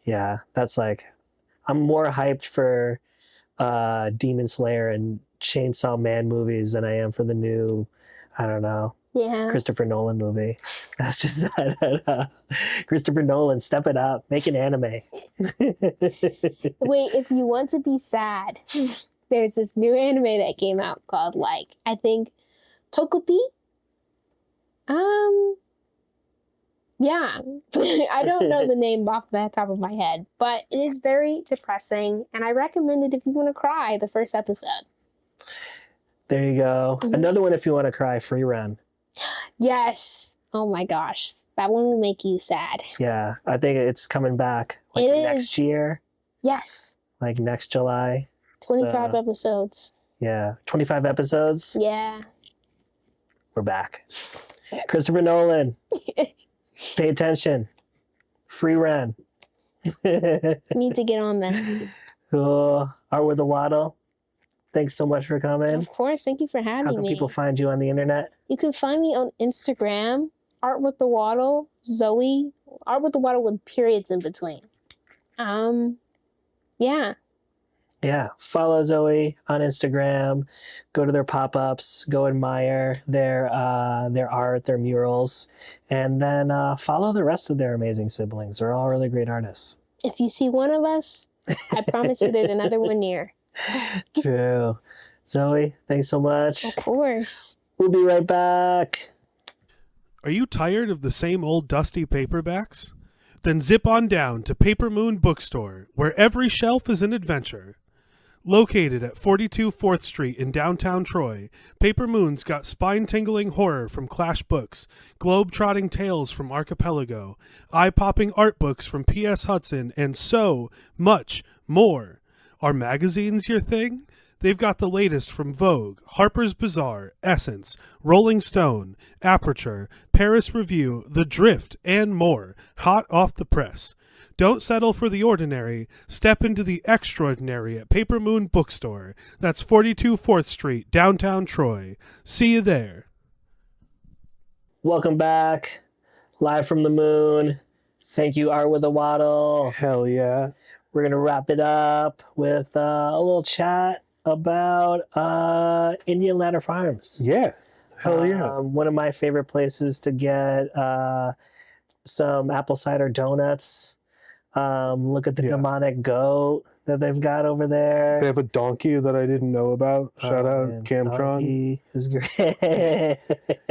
yeah, that's like, I'm more hyped for Demon Slayer and Chainsaw Man movies than I am for the new, I don't know, Christopher Nolan movie. That's just Christopher Nolan, step it up, make an anime. Wait, if you want to be sad, there's this new anime that came out called I think Tokopi. Yeah, I don't know the name off the top of my head, but it is very depressing, and I recommend it if you want to cry. The first episode. There you go. Another one if you want to cry. Free Run. Yes, Oh my gosh, that one will make you sad. Yeah, I think it's coming back like It next is. year, Yes, like next July. 25 So, episodes. yeah, 25 episodes. Yeah. We're back. Christopher Nolan, pay attention. Free run. Need to get on that. Cool. Art with a Waddle. Thanks so much for coming. Of course, thank you for having How can me. people find you on the internet? You can find me on Instagram, Art with the Waddle, Zoe, Art with the Waddle with periods in between. Yeah. Yeah, follow Zoe on Instagram. Go to their pop-ups. Go admire their art, their murals, and then follow the rest of their amazing siblings. They're all really great artists. If you see one of us, I promise you there's another one near. True. Zoe, thanks so much. Of course. We'll be right back. Are you tired of the same old dusty paperbacks? Then zip on down to Paper Moon Bookstore, where every shelf is an adventure. Located at 42 4th Street in downtown Troy, Paper Moon's got spine-tingling horror from Clash Books, globe-trotting tales from Archipelago, eye-popping art books from P.S. Hudson, and so much more. Are magazines your thing? They've got the latest from Vogue, Harper's Bazaar, Essence, Rolling Stone, Aperture, Paris Review, The Drift, and more, hot off the press. Don't settle for the ordinary. Step into the extraordinary at Paper Moon Bookstore. That's 42 4th Street, downtown Troy. See you there. Welcome back. Live from the moon. Thank you, Art with a Waddle. Hell yeah. We're going to wrap it up with a little chat about Indian Ladder Farms. Yeah. Hell yeah. One of my favorite places to get some apple cider donuts. Look at the demonic goat that they've got over there. They have a donkey that I didn't know about. Shout out man, Camtron. Donkey is great.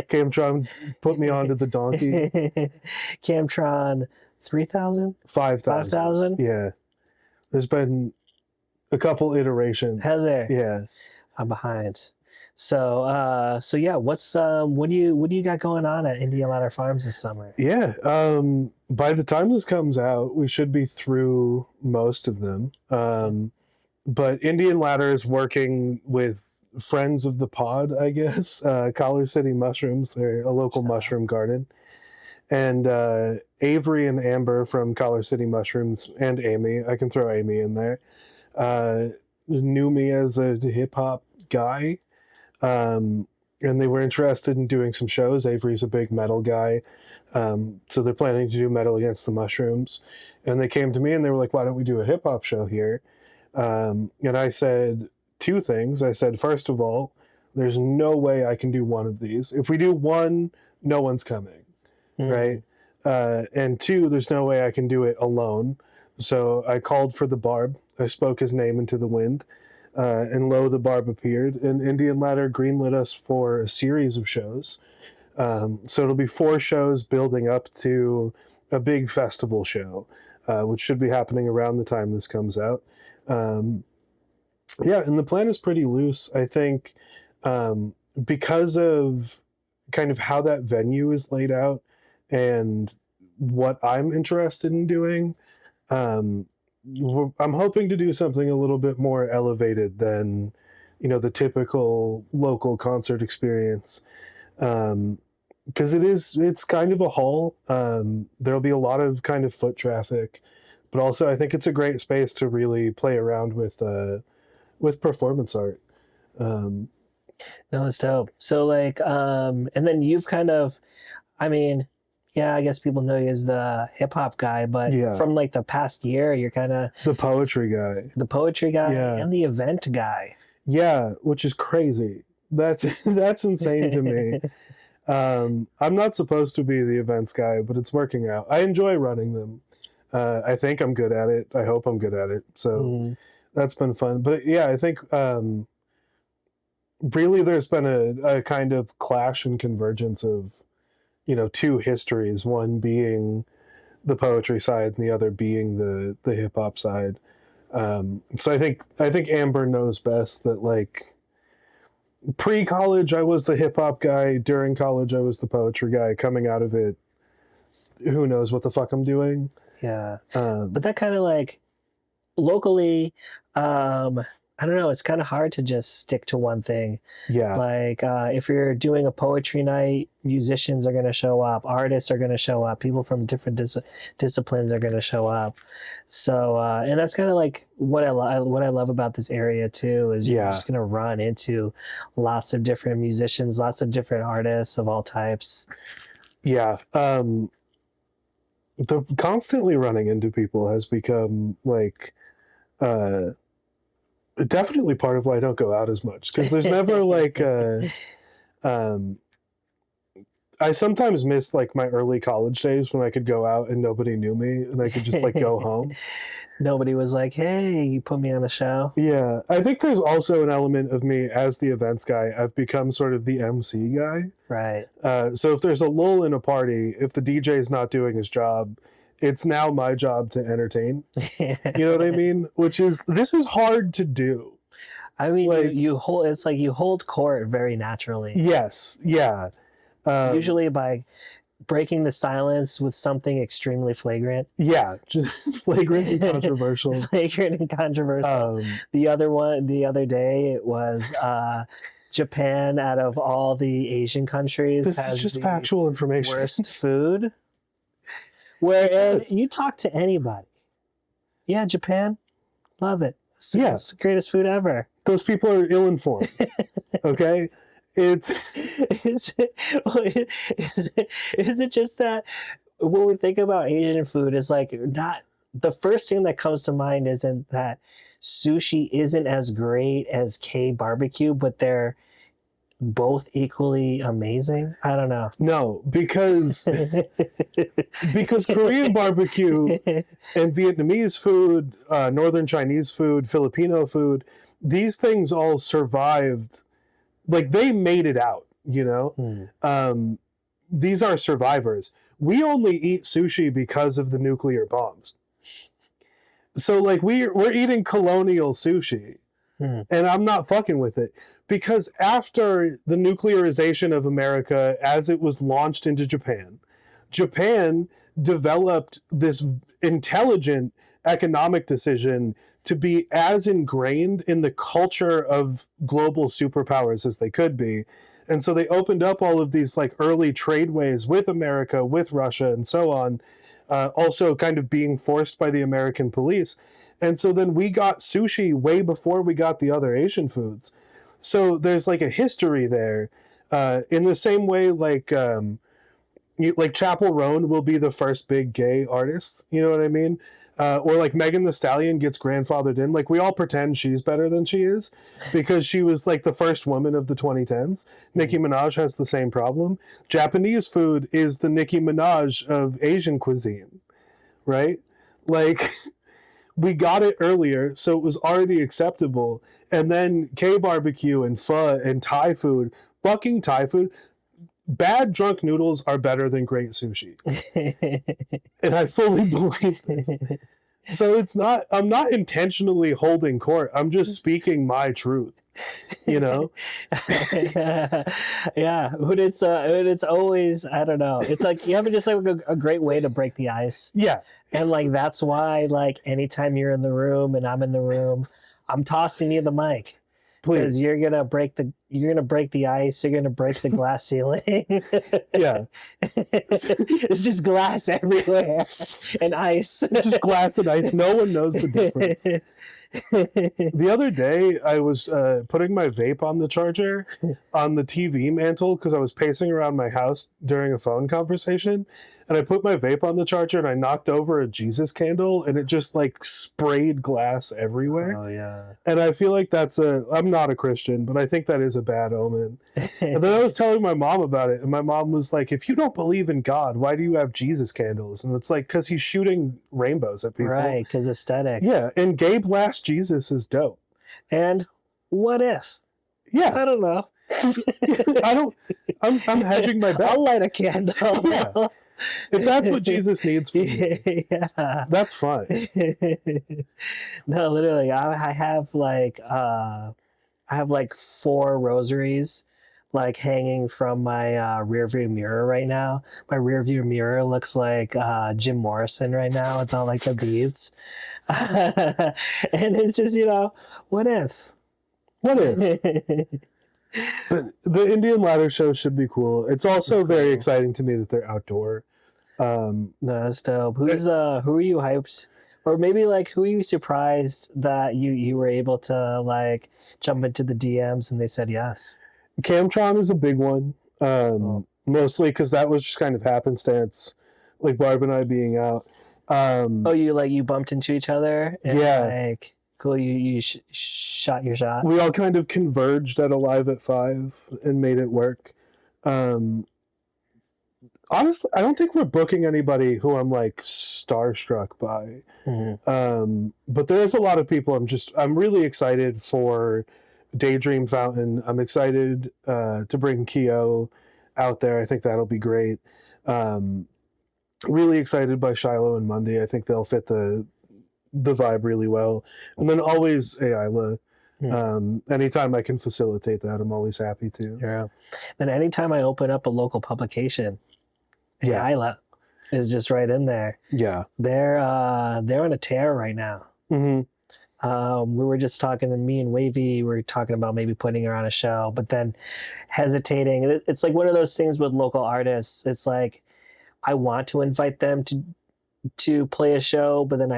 Camtron put me onto the donkey. Camtron 3,000? 5,000. 5,000? Yeah. There's been a couple iterations. Has there? Yeah. I'm behind. So yeah, what do you got going on at Indian Ladder Farms this summer? Yeah. By the time this comes out, we should be through most of them. But Indian Ladder is working with friends of the pod, I guess. Collar City Mushrooms. They're a local mushroom garden. And Avery and Amber from Collar City Mushrooms, and Amy, I can throw Amy in there, knew me as a hip hop guy. And they were interested in doing some shows. Avery's a big metal guy. So they're planning to do Metal Against the Mushrooms. And they came to me and they were like, why don't we do a hip hop show here? And I said two things. I said, first of all, there's no way I can do one of these. If we do one, no one's coming. Right? And two, there's no way I can do it alone. So I called for the barb. I spoke his name into the wind. And lo, the barb appeared. And Indian Ladder greenlit us for a series of shows. So it'll be 4 shows building up to a big festival show, which should be happening around the time this comes out. Yeah, and the plan is pretty loose. I think because of kind of how that venue is laid out and what I'm interested in doing, I'm hoping to do something a little bit more elevated than, the typical local concert experience. Because it's kind of a haul. There'll be a lot of kind of foot traffic, but also I think it's a great space to really play around with performance art. No, that's dope. So and then you've kind of, yeah, I guess people know you as the hip hop guy, but from the past year, you're kind of the poetry guy, and the event guy. Yeah, which is crazy. That's insane to me. I'm not supposed to be the events guy, but it's working out. I enjoy running them. I think I'm good at it. I hope I'm good at it. So that's been fun. But yeah, I think really there's been a kind of clash and convergence of, 2 histories, one being the poetry side and the other being the hip hop side. So I think Amber knows best that pre-college, I was the hip-hop guy. During college, I was the poetry guy. Coming out of it, who knows what the fuck I'm doing. Yeah. Um, But that kind of like locally, I don't know, it's kind of hard to just stick to one thing. yeah. Like if you're doing a poetry night, musicians are going to show up, artists are going to show up, people from different disciplines are going to show up. So and that's kind of like what I love about this area too, is you're Yeah. just going to run into lots of different musicians, lots of different artists of all types. Yeah. The constantly running into people has become like definitely part of why I don't go out as much, because there's never like I sometimes miss like my early college days when I could go out and nobody knew me and I could just like go home. Nobody was like, hey, you put me on a show. Yeah, I think there's also an element of me as the events guy. I've become sort of the MC guy. Right. So if there's a lull in a party, if the DJ is not doing his job, it's now my job to entertain. You know what I mean? This is hard to do. I mean, Like- you hold, it's like you hold court very naturally. Yes, yeah. Usually by breaking the silence with something extremely flagrant. Yeah, just flagrant and controversial. Flagrant and controversial. The other day, it was Japan, out of all the Asian countries, This has is just the factual information. worst food. Whereas Yes. you talk to anybody. Yeah, Japan, love it. Yeah. It's the greatest food ever. Those people are ill-informed. Okay? It's is it just that when we think about Asian food, it's like not the first thing that comes to mind isn't that sushi isn't as great as K barbecue, but they're both equally amazing. I don't know. no, because Korean barbecue and Vietnamese food, Northern Chinese food, Filipino food, these things all survived. Like, they made it out, you know? These are survivors. We only eat sushi because of the nuclear bombs. So, like, we're eating colonial sushi. And I'm not fucking with it. Because after the nuclearization of America, as it was launched into Japan, Japan developed this intelligent economic decision to be as ingrained in the culture of global superpowers as they could be. And so they opened up all of these like early tradeways with America, with Russia, and so on, also kind of being forced by the American police. And so then we got sushi way before we got the other Asian foods. So there's like a history there, in the same way like Chapel Roan will be the first big gay artist, you know what I mean? Or like Megan Thee Stallion gets grandfathered in. Like, we all pretend she's better than she is because she was like the first woman of the 2010s. Nicki Minaj has the same problem. Japanese food is the Nicki Minaj of Asian cuisine, right? Like, we got it earlier, so it was already acceptable. And then K-barbecue and pho and Thai food, fucking Thai food, bad drunk noodles are better than great sushi. And I fully believe this. So I'm not intentionally holding court. I'm just speaking my truth, you know? Yeah, but it's always, I don't know. It's like you have just like a great way to break the ice. Yeah. And like that's why like anytime you're in the room and I'm in the room, I'm tossing you the mic. Because Please. you're gonna break the ice. You're gonna break the glass ceiling. Yeah. It's just glass everywhere and ice. Just glass and ice. No one knows the difference. The other day, I was putting my vape on the charger on the TV mantle because I was pacing around my house during a phone conversation, and I put my vape on the charger and I knocked over a Jesus candle, and it just like sprayed glass everywhere. Oh yeah. And I feel like I'm not a Christian, but I think that is a bad omen. And then I was telling my mom about it, and my mom was like, if you don't believe in God, why do you have Jesus candles? And it's like, because he's shooting rainbows at people. Right, because aesthetic. Yeah, and gay blast Jesus is dope. And what if? Yeah, I don't know. I'm hedging my bet. I'll light a candle. Yeah. If that's what Jesus needs from me, Yeah. that's fine. No, literally, I have like I have like 4 rosaries like hanging from my rear view mirror right now. My rear view mirror looks like Jim Morrison right now with all like the beads. And it's just, what if? What if? But the Indian ladder show should be cool. It's also very exciting to me that they're outdoor. No, that's dope. Who are you hyped? Or maybe like who are you surprised that you were able to like jump into the DMs and they said yes? Camtron is a big one. Mostly because that was just kind of happenstance, like Barb and I being out. You bumped into each other and like cool, you shot your shot. We all kind of converged at Alive at 5 and made it work. Honestly, I don't think we're booking anybody who I'm like starstruck by. Mm-hmm. But there's a lot of people I'm really excited for Daydream Fountain. I'm excited to bring Keo out there. I think that'll be great. Really excited by Shiloh and Monday. I think they'll fit the vibe really well. And then always Ayla. Anytime I can facilitate that, I'm always happy to. Yeah. And anytime I open up a local publication, Ayla is just right in there. Yeah. They're on a tear right now. Mm-hmm. We were just talking to me and Wavy, we were talking about maybe putting her on a show, but then hesitating. It's like one of those things with local artists. It's like I want to invite them to play a show, but then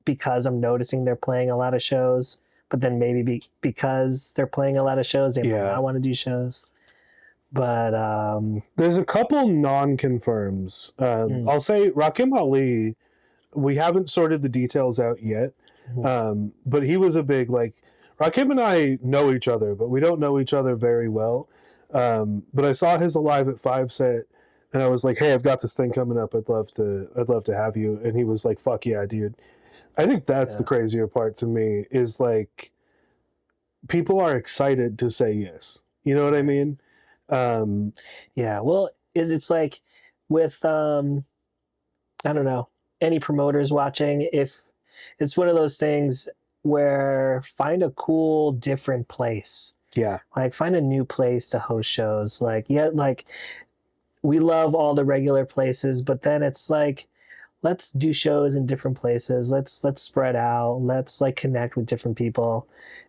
because I'm noticing they're playing a lot of shows, but then maybe because they're playing a lot of shows, they might not want to do shows. But there's a couple non-confirms. I'll say Rakim Ali, we haven't sorted the details out yet. But he was a big, like, Rakim and I know each other, but we don't know each other very well. But I saw his Alive at 5 set, and I was like, hey, I've got this thing coming up. I'd love to have you. And he was like, fuck yeah, dude. I think that's the crazier part to me, is like people are excited to say yes. You know what I mean? Well, it's like with I don't know, any promoters watching, if it's one of those things where find a cool different place. Like find a new place to host shows. Like we love all the regular places, but then it's like let's do shows in different places. Let's spread out. Let's like connect with different people.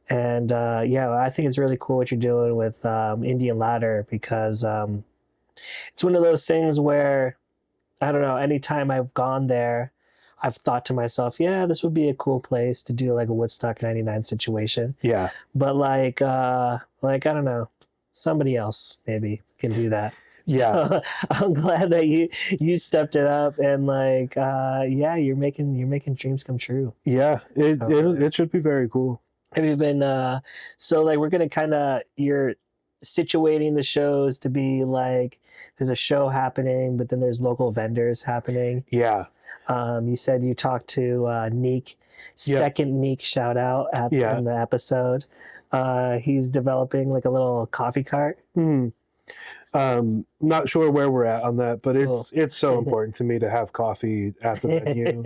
And I think it's really cool what you're doing with Indian Ladder, because it's one of those things where I don't know, anytime I've gone there, I've thought to myself, yeah, this would be a cool place to do like a Woodstock 99 situation. Yeah. But like I don't know, somebody else maybe can do that. Yeah. So, I'm glad that you stepped it up and like you're making dreams come true. Yeah, it should be very cool. Have you been so like we're gonna you're situating the shows to be like there's a show happening, but then there's local vendors happening. Yeah. You said you talked to Neek, second Neek shout out in the episode. He's developing like a little coffee cart. Not sure where we're at on that, but it's so important to me to have coffee at the venue.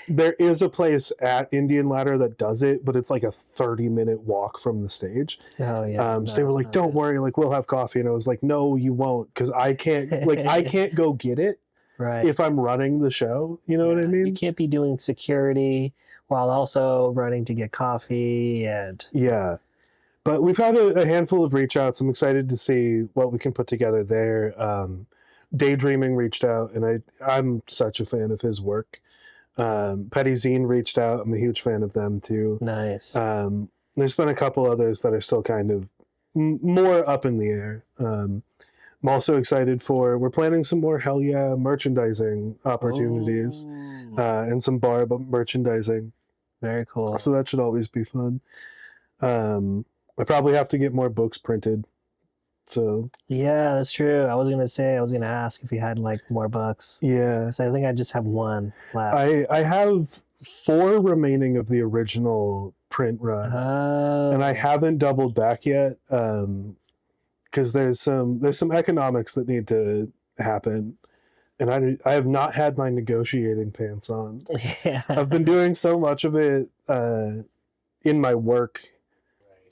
There is a place at Indian Ladder that does it, but it's like a 30-minute walk from the stage. Oh yeah. So they were like, "Don't worry, like we'll have coffee," and I was like, "No, you won't, because I can't go get it." Right. If I'm running the show, you know what I mean? You can't be doing security while also running to get coffee and... Yeah. But we've had a handful of reach outs. I'm excited to see what we can put together there. Daydreaming reached out, and I'm such a fan of his work. Petty Zine reached out. I'm a huge fan of them too. Nice. There's been a couple others that are still kind of more up in the air. I'm also excited we're planning some more Hell Yeah merchandising opportunities and some barb merchandising. Very cool. So that should always be fun. I probably have to get more books printed. So yeah, that's true. I was gonna ask if you had like more books. Yeah. So I think I just have one left. I have 4 remaining of the original print run. And I haven't doubled back yet. Because there's some economics that need to happen, and I have not had my negotiating pants on. Yeah. I've been doing so much of it in my work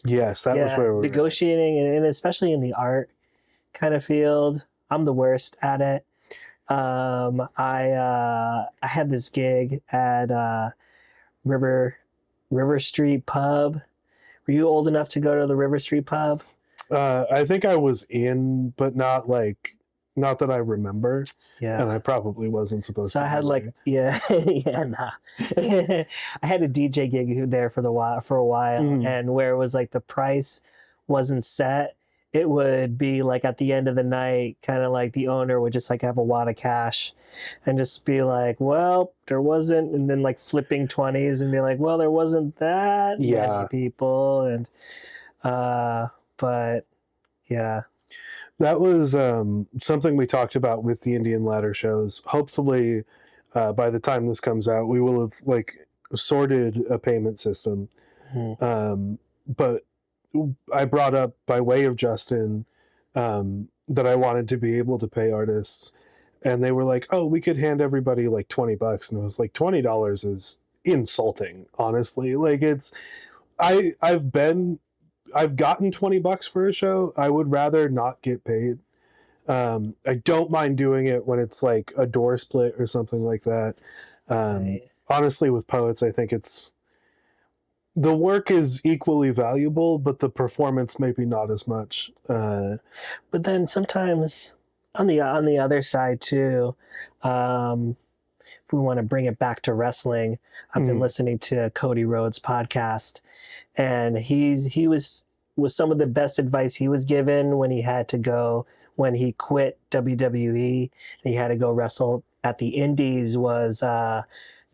Yes, that was Yeah, where we were at. negotiating, and especially in the art kind of field, I'm the worst at it. I had this gig at River River Street Pub. Were you old enough to go to the River Street Pub? I think I was in, but not that I remember, Yeah. and I probably wasn't supposed So to. I had like, yeah, yeah, nah. I had a DJ gig there for a while, Mhm. and where it was like the price wasn't set. It would be like at the end of the night, kind of like the owner would just like have a wad of cash, and just be like, "Well, there wasn't," and then like flipping 20s and be like, "Well, there wasn't that Yeah. many people," and but yeah, That was something we talked about with the Indian ladder shows. Hopefully, by the time this comes out, we will have like sorted a payment system. Mhm. But I brought up by way of Justin that I wanted to be able to pay artists, and they were like, "Oh, we could hand everybody like $20," and I was like, $20 is insulting, honestly. Like it's I've gotten $20 for a show. I would rather not get paid. I don't mind doing it when it's like a door split or something like that. Right. Honestly, with poets, I think it's the work is equally valuable, but the performance maybe not as much. But then sometimes on the other side too, if we want to bring it back to wrestling, I've been listening to Cody Rhodes' podcast, and he was some of the best advice he was given when he had to go when he quit WWE and he had to go wrestle at the Indies was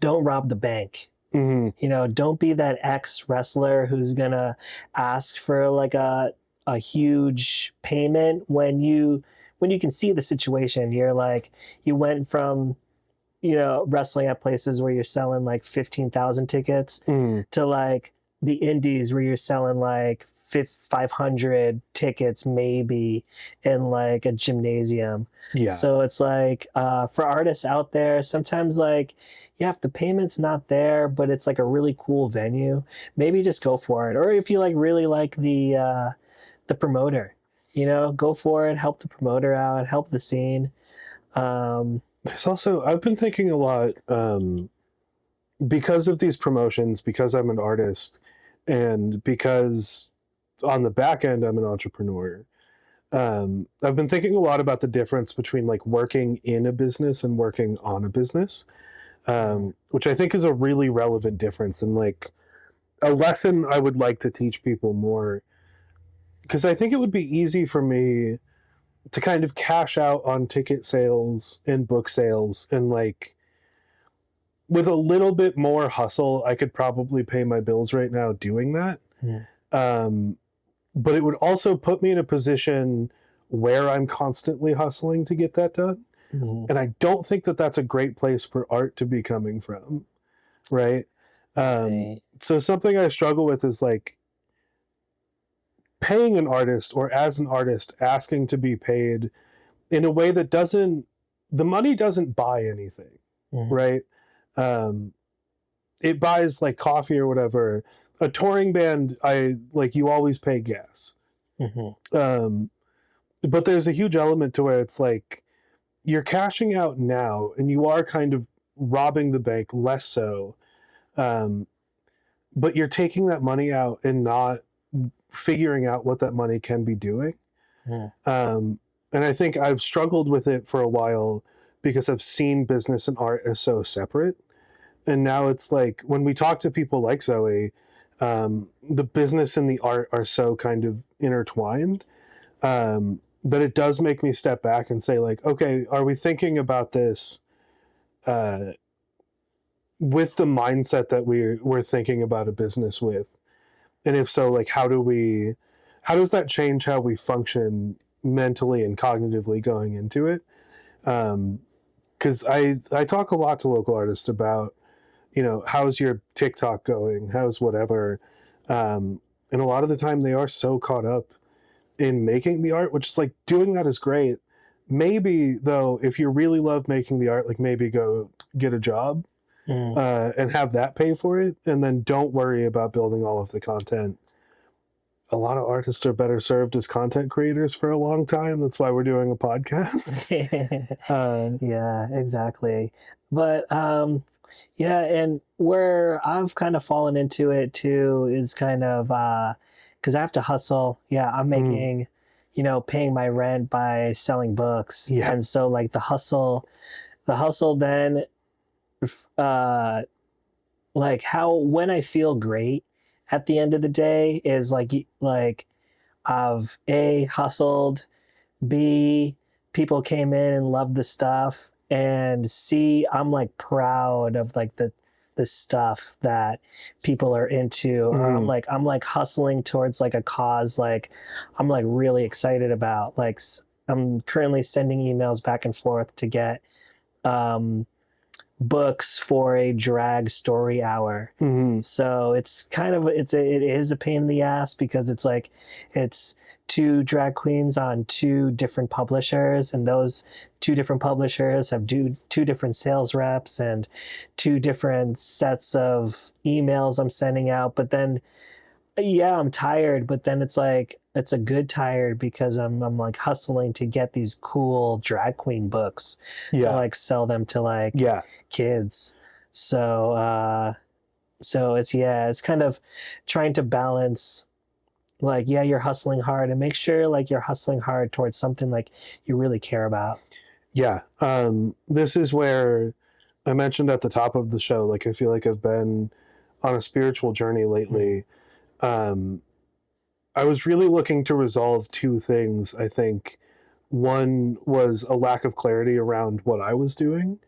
don't rob the bank. Mhm. You know, don't be that ex wrestler who's gonna ask for like a huge payment when you can see the situation. You're like, you went from, you know, wrestling at places where you're selling like 15,000 tickets Mhm. to like the indies where you're selling like 500 tickets maybe in like a gymnasium. Yeah. So it's like for artists out there, sometimes like, yeah, if the payment's not there, but it's like a really cool venue, maybe just go for it. Or if you like really like the promoter, you know, go for it, help the promoter out, help the scene. There's also I've been thinking a lot because of these promotions, because I'm an artist, and because on the back end I'm an entrepreneur. I've been thinking a lot about the difference between like working in a business and working on a business, which I think is a really relevant difference and like a lesson I would like to teach people more. Because I think it would be easy for me to kind of cash out on ticket sales and book sales and like with a little bit more hustle, I could probably pay my bills right now doing that. Yeah. But it would also put me in a position where I'm constantly hustling to get that done. Mhm. And I don't think that that's a great place for art to be coming from. Right. Right. So something I struggle with is like paying an artist or as an artist asking to be paid in a way that the money doesn't buy anything. Mhm. Right. It buys like coffee or whatever. A touring band, you always pay gas. Mhm. But there's a huge element to where it's like you're cashing out now and you are kind of robbing the bank less so. But you're taking that money out and not figuring out what that money can be doing. Yeah. And I think I've struggled with it for a while because I've seen business and art as so separate. And now it's like when we talk to people like Zoe, the business and the art are so kind of intertwined that it does make me step back and say like, okay, are we thinking about this with the mindset that we're thinking about a business with? And if so, like how does that change how we function mentally and cognitively going into it? Because I talk a lot to local artists about, you know, how's your TikTok going? How's whatever? And a lot of the time they are so caught up in making the art, which is like doing that is great. Maybe though, if you really love making the art, like maybe go get a job and have that pay for it. And then don't worry about building all of the content a lot of artists are better served as content creators for a long time. That's why we're doing a podcast. Yeah, exactly. But yeah, and where I've kind of fallen into it too is kind of because I have to hustle. Yeah, I'm making, paying my rent by selling books. Yeah. And so like the hustle then uh like how when I feel great at the end of the day is like I've A hustled, B, people came in and loved the stuff, and C, I'm like proud of like the stuff that people are into. Or I'm like hustling towards like a cause like I'm like really excited about. Like I'm currently sending emails back and forth to get um books for a drag story hour. So it's kind of it is a pain in the ass because it's like it's two drag queens on two different publishers, and those two different publishers have two different sales reps and two different sets of emails I'm sending out. But then yeah, I'm tired, but then it's like it's a good tired because I'm like hustling to get these cool drag queen books to like sell them to like kids. So it's kind of trying to balance like you're hustling hard and make sure like you're hustling hard towards something like you really care about. Yeah. This is where I mentioned at the top of the show, like I feel like I've been on a spiritual journey lately. I was really looking to resolve two things, I think. One was a lack of clarity around what I was doing.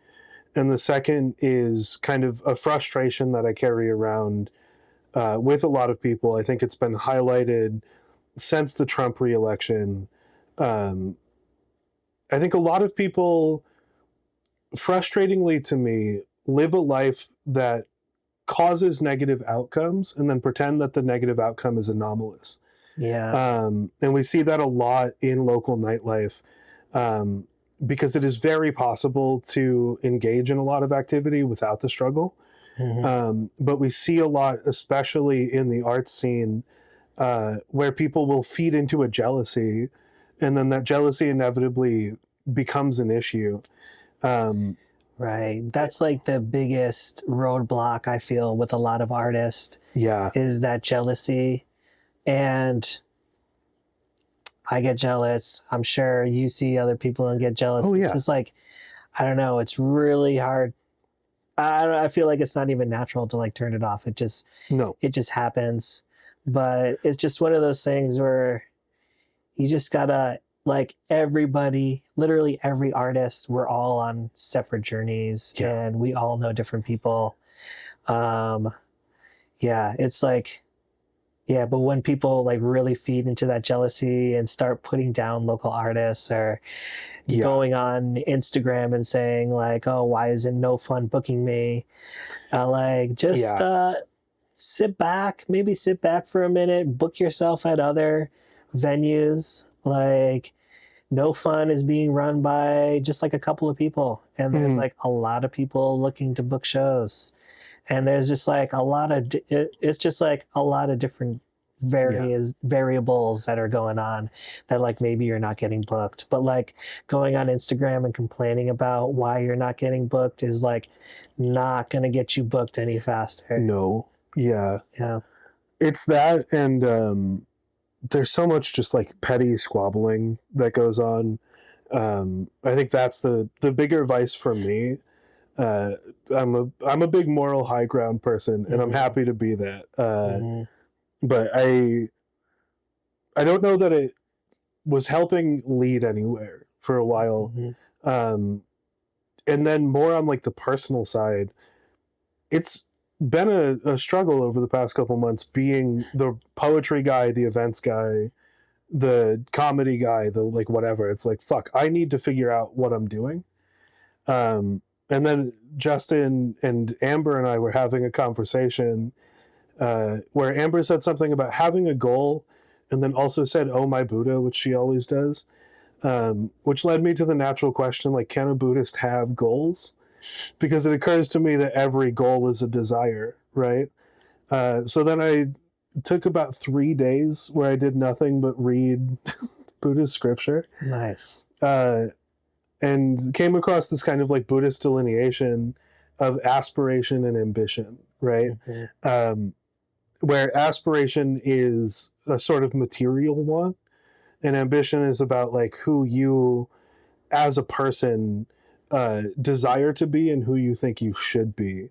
And the second is kind of a frustration that I carry around with a lot of people. I think it's been highlighted since the Trump reelection. I think a lot of people, frustratingly to me, live a life that causes negative outcomes and then pretend that the negative outcome is anomalous. Yeah. And we see that a lot in local nightlife because it is very possible to engage in a lot of activity without the struggle. But we see a lot, especially in the arts scene, where people will feed into a jealousy, and then that jealousy inevitably becomes an issue. Right. That's like the biggest roadblock I feel with a lot of artists. Yeah. Is that jealousy. And I get jealous. I'm sure you see other people and get jealous. Oh, yeah. It's just like, I don't know. It's really hard. I feel like it's not even natural to like turn it off. It just happens. But it's just one of those things where you just gotta like everybody, literally every artist, we're all on separate journeys and we all know different people. It's like, but when people like really feed into that jealousy and start putting down local artists or going on Instagram and saying like, oh, why isn't No Fun booking me? Sit back for a minute, book yourself at other venues. Like No Fun is being run by just like a couple of people, and there's like a lot of people looking to book shows, and there's just like it's just like a lot of different variables that are going on that like maybe you're not getting booked, but like going on Instagram and complaining about why you're not getting booked is like not gonna get you booked any faster. No. Yeah. It's that, and there's so much just like petty squabbling that goes on. I think that's the bigger vice for me. I'm a big moral high ground person, and I'm happy to be that. But I don't know that it was helping lead anywhere for a while. And then more on like the personal side, it's been a struggle over the past couple months being the poetry guy, the events guy, the comedy guy, the like whatever. It's like, fuck, I need to figure out what I'm doing. And then Justin and Amber and I were having a conversation where Amber said something about having a goal and then also said, oh my Buddha, which she always does, which led me to the natural question, like, can a Buddhist have goals? Because it occurs to me that every goal is a desire, right? So then I took about 3 days where I did nothing but read Buddhist scripture. Nice. And came across this kind of like Buddhist delineation of aspiration and ambition, right? Mhm. Where aspiration is a sort of material one, and ambition is about like who you as a person desire to be and who you think you should be.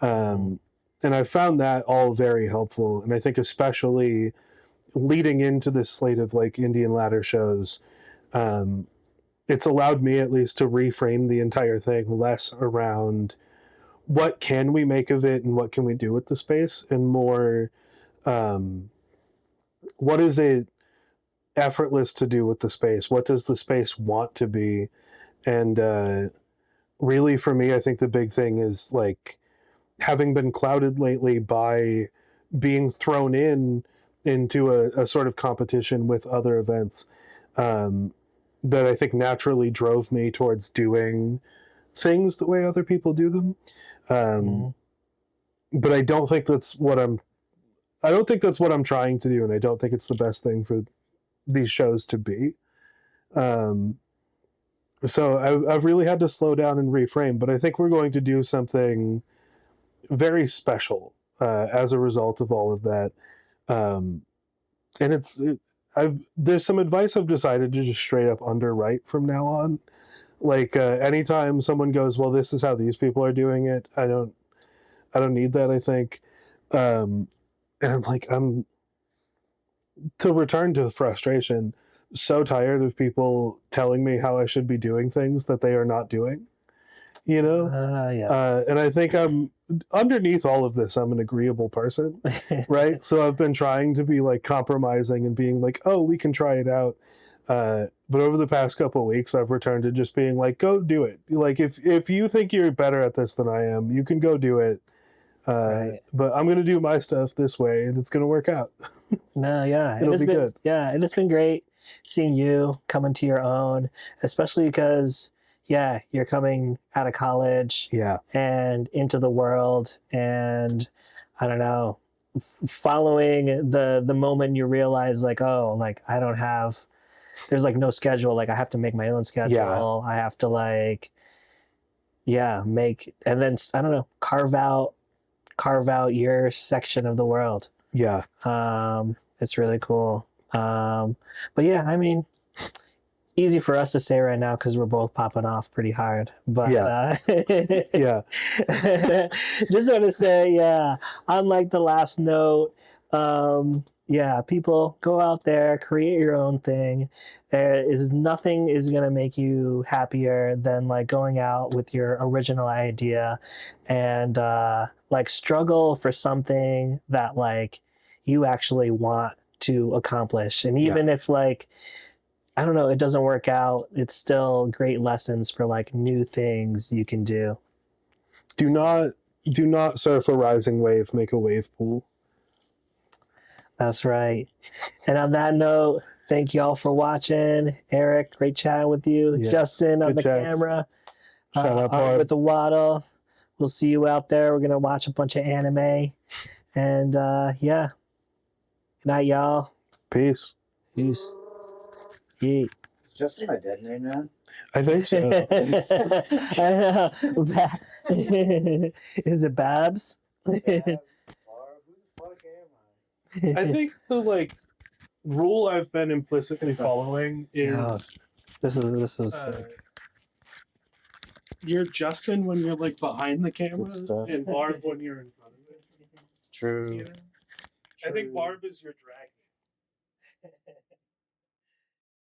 And I found that all very helpful. And I think especially leading into this slate of like Indian ladder shows, it's allowed me at least to reframe the entire thing less around what can we make of it and what can we do with the space, and more what is it effortless to do with the space? What does the space want to be? And really for me, I think the big thing is like having been clouded lately by being thrown into a sort of competition with other events, that I think naturally drove me towards doing things the way other people do them. But I don't think that's what I'm trying to do, and I don't think it's the best thing for these shows to be. So I've really had to slow down and reframe, but I think we're going to do something very special as a result of all of that. And there's some advice I've decided to just straight up underwrite from now on. Like anytime someone goes, well, this is how these people are doing it, I don't need that, I think. And I'm to return to the frustration, so tired of people telling me how I should be doing things that they are not doing, you know? Yeah. And I think I'm underneath all of this, I'm an agreeable person, right? So I've been trying to be like compromising and being like, oh, we can try it out. But over the past couple of weeks, I've returned to just being like, go do it. Like if you think you're better at this than I am, you can go do it. Right. But I'm going to do my stuff this way, and it's going to work out. No, yeah. It'll be good. Yeah, it has been great seeing you come into your own, especially because, yeah, you're coming out of college Yeah. and into the world, and I don't know, following the moment you realize like, oh, like I don't have, there's like no schedule, like I have to make my own schedule. I have to like, yeah, make, and then I don't know, carve out your section of the world. Yeah. It's really cool. But yeah, I mean, easy for us to say right now because we're both popping off pretty hard. But Yeah. Yeah. just want to say, yeah, unlike the last note, yeah, people go out there, create your own thing. There is nothing is gonna make you happier than like going out with your original idea and like struggle for something that like you actually want to accomplish. And even if like, I don't know, it doesn't work out, it's still great lessons for like new things you can do. Do not surf a rising wave, make a wave pool. That's right. And on that note, thank you all for watching. Eric, great chatting with you. Yes, Justin on good the chats. camera. Shout out, Art Barb. with the Waddle. We'll see you out there. We're gonna watch a bunch of anime. And yeah. Good night, y'all. Peace. Peace. Yeet. Is Justin my dead name now? I think so. I know. Is it Babs? Who the fuck am I? I think the like rule I've been implicitly following is This is you're Justin when you're like behind the camera, Good stuff. and Barb when you're in front of it. True. You know? I think Barb is your drag.